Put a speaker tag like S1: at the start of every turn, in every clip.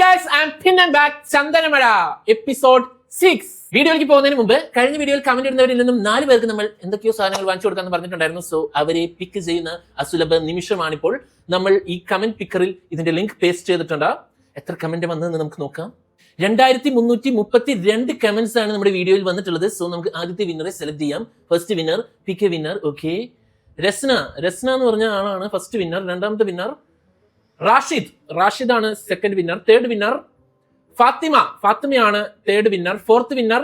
S1: guys, I'm Pin and back Chandanamazha episode 6. വീഡിയോയിലേക്ക് പോകുന്നതിന് മുമ്പ് കഴിഞ്ഞ വീഡിയോയിൽ കമന്റ് ഇടുന്നവരിൽ നിന്നും 4 പേർക്ക് നമ്മൾ എന്തൊക്കെയോ സാധനങ്ങൾ വാങ്ങിച്ചു കൊടുക്കാന്ന് പറഞ്ഞിട്ടുണ്ടായിരുന്നു. സോ അവരെ പിക്ക് ചെയ്യുന്ന അസുലഭ നിമിഷമാണിപ്പോൾ. നമ്മൾ ഈ കമന്റ് പിക്കറിൽ ഇതിന്റെ ലിങ്ക് പേസ്റ്റ് ചെയ്തിട്ടുണ്ട്. എത്ര കമന്റ് വന്നതെന്ന് നമുക്ക് നോക്കാം. 2332 കമന്റ്സ് ആണ് നമ്മുടെ വീഡിയോയിൽ വന്നിട്ടുള്ളത്. സോ നമുക്ക് ആദ്യത്തെ വിന്നറെ സെലക്ട് ചെയ്യാം. First winner pick a winner. Okay, Rasna എന്ന് പറഞ്ഞ ആളാണ് ഫസ്റ്റ് വിന്നർ. രണ്ടാമത്തെ വിന്നർ റാഷിദ് ആണ് സെക്കൻഡ് വിന്നർ. തേർഡ് വിന്നർ ഫാത്തിമയാണ് third winner. Fourth winner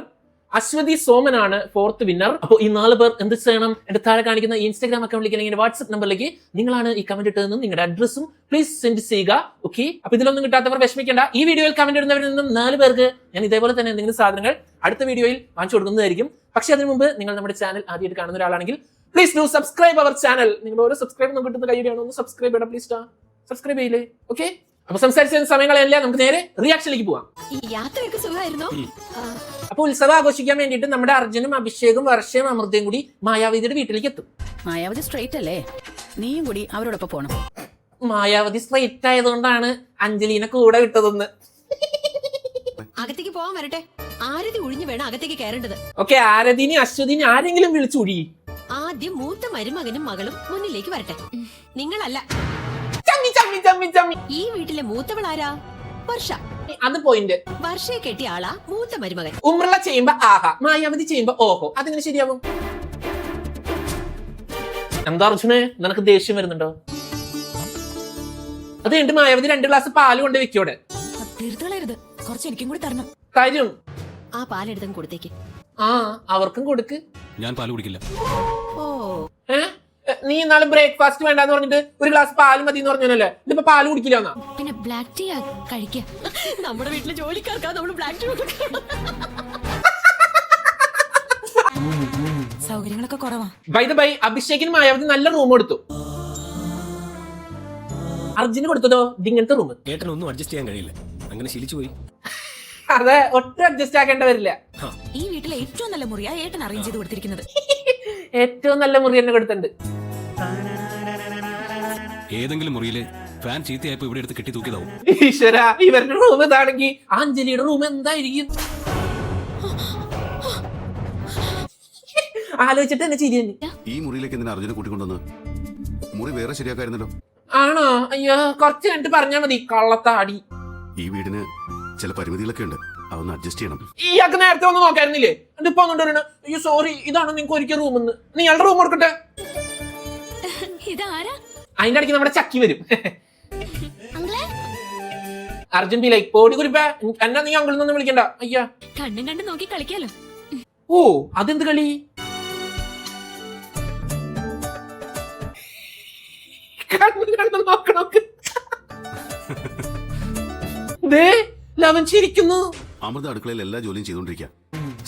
S1: Aswathy സോമനാണ് ഫോർത്ത് വിന്നർ. അപ്പോൾ ഈ 4 പേർ എന്ത് ചെയ്യണം? എന്റെ താഴെ കാണിക്കുന്ന ഇൻസ്റ്റാഗ്രാം അക്കൗണ്ടിലേക്ക് അല്ലെങ്കിൽ വാട്സ്ആപ്പ് നമ്പറിലേക്ക് നിങ്ങളാണ് ഈ കമന്റ് ഇട്ടതെന്നും നിങ്ങളുടെ അഡ്രസ്സും പ്ലീസ് സെൻഡ് ചെയ്യുക. ഓക്കെ, അപ്പൊ ഇതിലൊന്നും കിട്ടാത്തവർ വിഷമിക്കേണ്ട. ഈ വീഡിയോയിൽ കമന്റ് ഇടുന്നവരിൽ നിന്നും 4 പേർക്ക് ഞാൻ ഇതേപോലെ തന്നെ എന്തെങ്കിലും സാധനങ്ങൾ അടുത്ത വീഡിയോയിൽ വാങ്ങിച്ചു കൊടുക്കുന്നതായിരിക്കും. പക്ഷെ അതിനു മുമ്പ് നിങ്ങൾ നമ്മുടെ ചാനൽ ആദ്യമായിട്ട് കാണുന്ന ഒരാളാണെങ്കിൽ please do subscribe our channel. നിങ്ങൾ ഓരോ സബ്സ്ക്രൈബ് നമുക്ക് കിട്ടുന്ന കൈയ്യാണ്. ഒന്ന് സബ്സ്ക്രൈബ് ചെയ്യണം പ്ലീസ്. സബ്സ്ക്രൈബ് ചെയ്യില്ലേ? ഓക്കെ, അപ്പൊ സംസാരിച്ച സമയങ്ങളെല്ലാം നമുക്ക് നേരെ റിയാക്ഷനിലേക്ക് പോവാം. അപ്പൊ ഉത്സവം ആഘോഷിക്കാൻ വേണ്ടിയിട്ട് നമ്മുടെ അർജുനും അഭിഷേകും വർഷയും അമൃതയും കൂടി മായാവതിയുടെ വീട്ടിലേക്ക് എത്തും.
S2: മായാവതി സ്ട്രൈറ്റ് അല്ലേ? നീയും കൂടി അവരോടൊപ്പം പോണം.
S1: മായാവതി സ്ട്രൈറ്റ് ആയതുകൊണ്ടാണ് അഞ്ജലിനെ കൂടെ വിട്ടതെന്ന്.
S3: അകത്തേക്ക് പോവാൻ വരട്ടെ. ആരതി ഒഴിഞ്ഞു വേണം അകത്തേക്ക് കയറേണ്ടത്.
S1: ഓക്കെ, ആരതിനെ അശ്വതിനെ ആരെങ്കിലും വിളിച്ചൊഴി.
S3: ആദ്യം മൂത്ത മരുമകനും മകളും മുന്നിലേക്ക് വരട്ടെ. നിങ്ങളല്ല. ഈ വീട്ടിലെ മൂത്തവളാരാ? വർഷ.
S1: അത് പോയിന്റ്.
S3: വർഷയെ കെട്ടിയ ആളാ മൂത്ത മരുമകൻ.
S1: ഉമ്രല ചെയ്യുമ്പോ ആഹാ, മായാവതി ചെയ്യുമ്പോ ഓഹോ. അതെങ്ങനെ ശരിയാവും? എന്താ അർജുനെ, നിനക്ക് ദേഷ്യം വരുന്നുണ്ടോ? അത് കഴിഞ്ഞിട്ട് മായാവതി 2 ഗ്ലാസ് പാല് കൊണ്ട് വെക്കോടെ.
S2: തീർത്തുകളരുത്, കുറച്ച് എനിക്കും കൂടി തരണം.
S1: തരും.
S3: ആ പാലെടുത്തും കൊടുത്തേക്ക്.
S1: ആ, അവർക്കും കൊടുക്ക്.
S4: ഞാൻ പാല് കുടിക്കില്ല.
S3: ഓ,
S1: നീ ഇന്നാള് ബ്രേക്ക്ഫാസ്റ്റ് വേണ്ടെന്ന് പറഞ്ഞിട്ട് 1 ഗ്ലാസ് പാല് മതി എന്ന് പറഞ്ഞല്ലേ? ഇതിപ്പോ പാല് കുടിക്കില്ല എന്നാ?
S3: പിന്നെ ബ്ലാക്ക് ടീ കഴിക്ക. നമ്മുടെ വീട്ടിലെ ജോലിക്കാർക്കാ നമ്മള് ബ്ലാക്ക് ടീ
S2: സൗകര്യങ്ങളൊക്കെ കുറവാ.
S1: ബൈ ദ ബൈ, അഭിഷേകിന് മായാവതി നല്ല റൂം കൊടുത്തു. അർജുന് കൊടുത്തതോ ഇങ്ങനത്തെ റൂം.
S4: ഏട്ടനൊന്നും അഡ്ജസ്റ്റ് ചെയ്യാൻ കഴിയില്ല, അങ്ങനെ ശീലിച്ചു പോയി.
S1: അതെ, ഒട്ടും അഡ്ജസ്റ്റ് ആക്കേണ്ട വരില്ല.
S2: ഈ വീട്ടിലെ ഏറ്റവും നല്ല മുറിയാ ഏട്ടൻ അറേഞ്ച് ചെയ്ത് കൊടുത്തിരിക്കുന്നത്.
S1: ഏറ്റവും നല്ല മുറി തന്നെ കൊടുത്തിട്ടുണ്ട്.
S4: ഏതെങ്കിലും മുറിയിലെ ഫാൻ ചീത്തയായപ്പോ ഇവിടെ എടുത്ത് കെട്ടി തൂക്കിയതാവും.
S1: ഈശ്വര, ഇവരുടെ റൂം ഇതാണെങ്കിൽ അഞ്ജലിയുടെ റൂം എന്തായിരിക്കും? ആലോചിച്ചിട്ട് തന്നെ ചിരി തന്നെ.
S5: ഈ മുറിയിലേക്ക് എന്തിനാ അർജുനെ കൂട്ടിക്കൊണ്ടുവന്ന്? മുറി വേറെ ശരിയാക്കായിരുന്നല്ലോ.
S1: ആണോ? അയ്യോ, കുറച്ച് കണ്ടിട്ട് പറഞ്ഞാ മതി. കള്ളത്താടി.
S5: ഈ വീടിന് ചില പരിമിതികളൊക്കെ ഉണ്ട്, അതൊന്ന് അഡ്ജസ്റ്റ് ചെയ്യണം.
S1: ഇയാൾക്ക് നേരത്തെ ഒന്ന് നോക്കായിരുന്നില്ലേ? എന്നിട്ട് വന്നിട്ട് അയ്യോ സോറി, ഇതാണ് നിങ്ങൾക്ക് ഒരിക്കൽ റൂം എന്ന്. നിങ്ങളുടെ റൂം കൊടുക്കട്ടെ.
S2: ഇതാരാ?
S1: അതിന്റെ ഇടയ്ക്ക് നമ്മുടെ ചക്കി വരും. അർജുൻ ബി ലൈക്ക് പോടി കുരിപ്പ, എന്നാ നീ അങ്കിളിൽ നിന്ന് വിളിക്കണ്ട. അയ്യാ,
S2: കണ്ണും കണ്ട് നോക്കി കളിക്കാലോ.
S1: ഓ, അതെന്ത് കളി? നോക്കണോക്ക്. ലവൻ ചിരിക്കുന്നു.
S5: അമൃത അടുക്കളയിൽ എല്ലാ ജോലിയും ചെയ്തോണ്ടിരിക്കുക.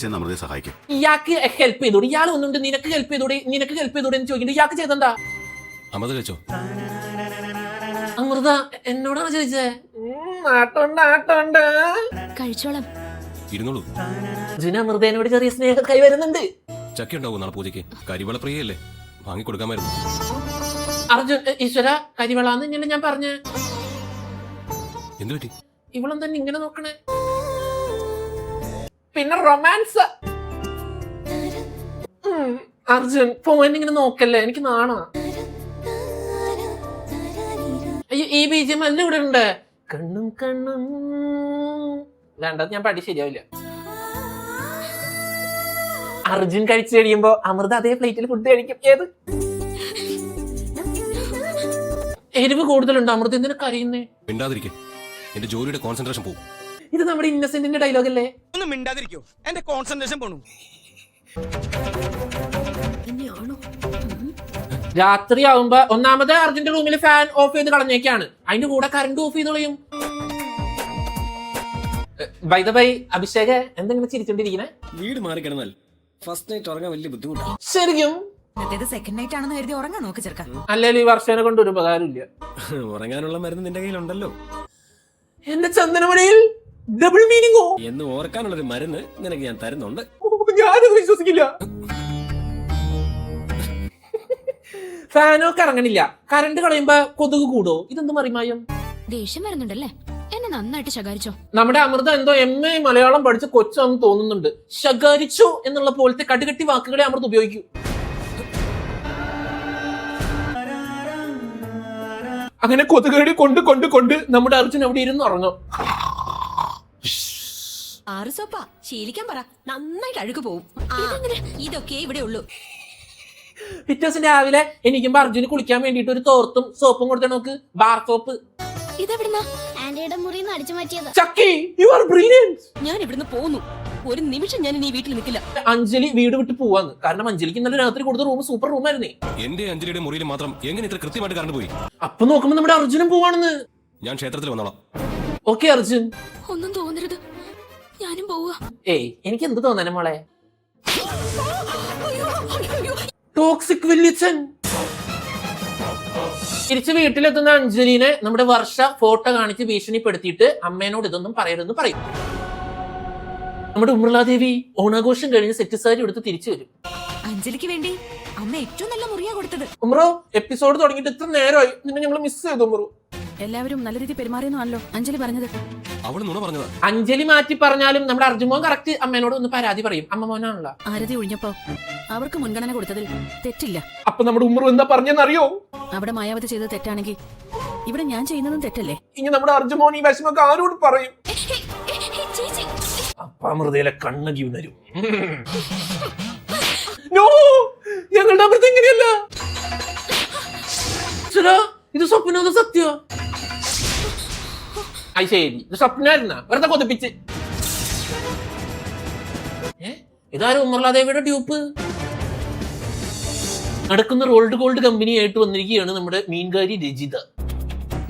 S5: ചെന്ന് അമൃതയെ സഹായിക്കും.
S1: ഇയാൾക്ക് ഹെൽപ്പ് ചെയ്തോടെ. ഇയാൾ ഒന്നുണ്ട് നിനക്ക് ഹെൽപ്പ് ചെയ്തോടെ എന്ന് ചോദിക്കണ്ട. ഇയാൾക്ക് ചെയ്തെന്താ?
S4: അമൃത കഴിച്ചോ?
S1: അമൃത എന്നോടാണ് ചോദിച്ചേ. ആട്ടോണ്ട്
S2: കഴിച്ചോളാം.
S4: ഇരുന്നോളൂ.
S1: അമൃതേനോട് ചെറിയ സ്നേഹം കൈ വരുന്നുണ്ട്.
S4: ചക്ക ഉണ്ടാവും നാളെ പൂജയ്ക്ക്. കരിവള പ്രിയല്ലേ, വാങ്ങിക്കൊടുക്കാമായിരുന്നു.
S1: അർജുൻ, ഈശ്വര, കരിവളാന്ന് ഇങ്ങനെ ഞാൻ പറഞ്ഞേ.
S4: എന്തു പറ്റി?
S1: ഇവളും തന്നെ ഇങ്ങനെ നോക്കണേ. പിന്നെ റൊമാൻസ്. അർജുൻ പോയിന്റ് ഇങ്ങനെ നോക്കല്ലേ, എനിക്ക് നാണാ. അയ്യോ, ഈ ബീജം എല്ലാം ഇവിടെ ഉണ്ട്. കണ്ണും കണ്ണും വേണ്ടത് ഞാൻ പാടി ശരിയാവില്ല. അർജുൻ കഴിച്ചു കഴിയുമ്പോ അമൃത അതേ പ്ലേറ്റിൽ ഫുഡ് കഴിക്കും. ഏത് എരിവ് കൂടുതലുണ്ട്. അമൃത എന്തിനാ കരയുന്നേ?
S4: മിണ്ടാതിരിക്കെ, എന്റെ ജോലിയുടെ കോൺസെൻട്രേഷൻ പോകും.
S1: ഇത് നമ്മുടെ ഇന്നസെന്റിന്റെ ഡയലോഗ് അല്ലേ?
S6: ഒന്ന് മിണ്ടാതിരിക്കോ, എന്റെ കോൺസെൻട്രേഷൻ പോണു.
S1: രാത്രി ആവുമ്പോ ഒന്നാമത് അർജുന്റെ റൂമിൽ ഫാൻ ഓഫ് ചെയ്ത് കളഞ്ഞേക്കാണ്. അതിന്റെ കൂടെ കറണ്ട് ഓഫ് ചെയ്ത് കളയും. ബൈ ദ ബൈ, അഭിഷേക് എന്തെങ്കിലും ചിരിച്ചോണ്ടിരിക്കണേ?
S7: വീട് മാറി കിടന്നാൽ ഫസ്റ്റ് നൈറ്റ് ഉറങ്ങാൻ വലിയ ബുദ്ധിമുട്ടാണ്.
S1: ശരിക്കും
S2: സെക്കൻഡ് നൈറ്റ് ആണെന്ന് കരുതി ഉറങ്ങാൻ നോക്ക് ചെറുക്കാൻ.
S1: അല്ലെങ്കിൽ ഈ വർഷേനെ കൊണ്ട് ഒരു ഉപകാരമില്ല.
S7: ഉറങ്ങാനുള്ള മരുന്ന് നിന്റെ കയ്യിലുണ്ടല്ലോ.
S1: എന്റെ ചന്ദനമണിയിൽ ഡബിൾ മീനിങ്ങോ
S7: എന്ന് ഓർക്കാനുള്ളൊരു മരുന്ന് നിനക്ക് ഞാൻ തരുന്നുണ്ട്.
S1: ഞാനത് വിശ്വസിക്കില്ല. ഫാനോ കറങ്ങണില്ല. കറണ്ട് കളയുമ്പോ കൊതുക് കൂടോ? ഇതെന്ത് മറിമായം?
S2: ദേഷ്യം വരുന്നുണ്ടല്ലേ? എന്നെ
S3: നന്നായിട്ട് ശകാരിച്ചോ?
S1: നമ്മുടെ അമൃത എന്തോ MA മലയാളം പഠിച്ച് കൊച്ചാന്ന് തോന്നുന്നുണ്ട്. ശകാരിച്ചു എന്നുള്ള പോലത്തെ കടുകട്ടി വാക്കുകളെ അമൃത ഉപയോഗിക്കൂ. അങ്ങനെ കൊതുകടി കൊണ്ട് നമ്മുടെ അർജുൻ അവിടെ ഇരുന്ന് ഉറങ്ങും.
S3: ആറ് സോപ്പാ ശീലിക്കാൻ പറ, നന്നായിട്ട് അഴുക്ക് പോവും. ഇതൊക്കെ ഇവിടെ ഉള്ളൂ.
S1: പിറ്റേ ദിവസം രാവിലെ എനിക്കുമ്പോ അർജുന് കുളിക്കാൻ വേണ്ടിട്ട് ഒരു തോർത്തും സോപ്പും കൊടുത്ത നോക്ക്, ബാർ സോപ്പ്.
S3: ഇതെവിടുന്നാ?
S8: ആന്റിയുടെ മുറിന്ന് അടിച്ചു മാറ്റിയത്.
S1: ചക്കി, യു ആർ ബ്രില്യന്റ്.
S3: ഞാൻ ഇവിടുന്ന് പോന്നു. ഒരു നിമിഷം ഞാൻ ഈ വീട്ടിൽ നിൽക്കില്ല.
S1: അഞ്ജലി വീട് വിട്ട് പോവാന്ന്. കാരണം അഞ്ജലിക്ക് ഇന്നലെ രാത്രി കൊടുത്ത റൂം സൂപ്പർ റൂമായിരുന്നേ.
S4: എന്റെ അഞ്ജലിയുടെ മുറിയിൽ മാത്രം എങ്ങനെ ഇത്ര കൃത്യമായിട്ട് കറണ്ട് പോയി?
S1: അപ്പൊ നോക്കുമ്പോ നമ്മുടെ അർജുനും പോവാണെന്ന്.
S4: ഞാൻ ക്ഷേത്രത്തിൽ വന്നോളാം.
S1: ഓക്കെ അർജുൻ.
S3: ഒന്നും തോന്നരുത്, ഞാനും പോവാ.
S1: ഏയ് എനിക്ക് എന്ത് തോന്നാനും മോളെ. ടോക്സിക് വല്യച്ഛൻ. തിരിച്ച് വീട്ടിലെത്തുന്ന അഞ്ജലിനെ നമ്മുടെ വർഷ ഫോട്ടോ കാണിച്ച് ഭീഷണിപ്പെടുത്തിയിട്ട് അമ്മേനോട് ഇതൊന്നും പറയരുതെന്ന് പറയും. നമ്മുടെ ഉമ്രലാദേവി ഓണാഘോഷം കഴിഞ്ഞ് സെറ്റ് സാരി എടുത്ത് തിരിച്ചു വരും.
S3: അഞ്ജലിക്ക് വേണ്ടി അമ്മ ഏറ്റവും നല്ല മുറിയാ കൊടുത്തത്.
S1: ഉമ്രോ, എപ്പിസോഡ് തുടങ്ങിയിട്ട് ഇത്ര നേരമായി, നിന്നെ ഞങ്ങൾ മിസ് ചെയ്തു. ഉമ്രോ,
S2: എല്ലാവരും നല്ല രീതിയിൽ പെരുമാറിയെന്നാണല്ലോ അഞ്ജലി പറഞ്ഞത്.
S4: അവള് നുണ പറഞ്ഞതാ.
S1: അഞ്ജലി മാറ്റി പറഞ്ഞാലും നമ്മുടെ അർജുമോൻ കറക്റ്റ് അമ്മേനോട് ഒന്ന് പരാതി പറയും. അമ്മ മോനാണല്ലോ.
S2: ആരതി ഒഴിഞ്ഞപ്പോ അവർക്ക് മുൻഗണന കൊടുത്തതിൽ തെറ്റില്ല.
S1: അപ്പൊ നമ്മുടെ ഉമ്രു എന്താ പറഞ്ഞെന്നറിയോ?
S2: അവിടെ മായാവതി ചെയ്തത് തെറ്റാണെങ്കിൽ ഇവിടെ ഞാൻ ചെയ്യുന്നതും തെറ്റല്ലേ?
S1: ഇനി നമ്മുടെ അർജുമോൻ ഈ വിഷമൊക്കെ ആരോട് പറയും? അപ്പ അമൃതയിലെ കണ്ണകി ഉണരും. നോ, ഞങ്ങളുടെ അമൃത എങ്ങനെയല്ല. ഇത് സ്വപ്നോ സത്യോ? ശരി, ഇത് സ്വപ്നായിരുന്ന വെറുതെ കൊതിപ്പിച്ച്. ഇതാരും ഉമ്മർലാദേവിയുടെ ട്യൂപ്പ്. നടക്കുന്ന റോൾഡ് ഗോൾഡ് കമ്പനി ആയിട്ട് വന്നിരിക്കുകയാണ് നമ്മുടെ മീൻകാരി രജിത.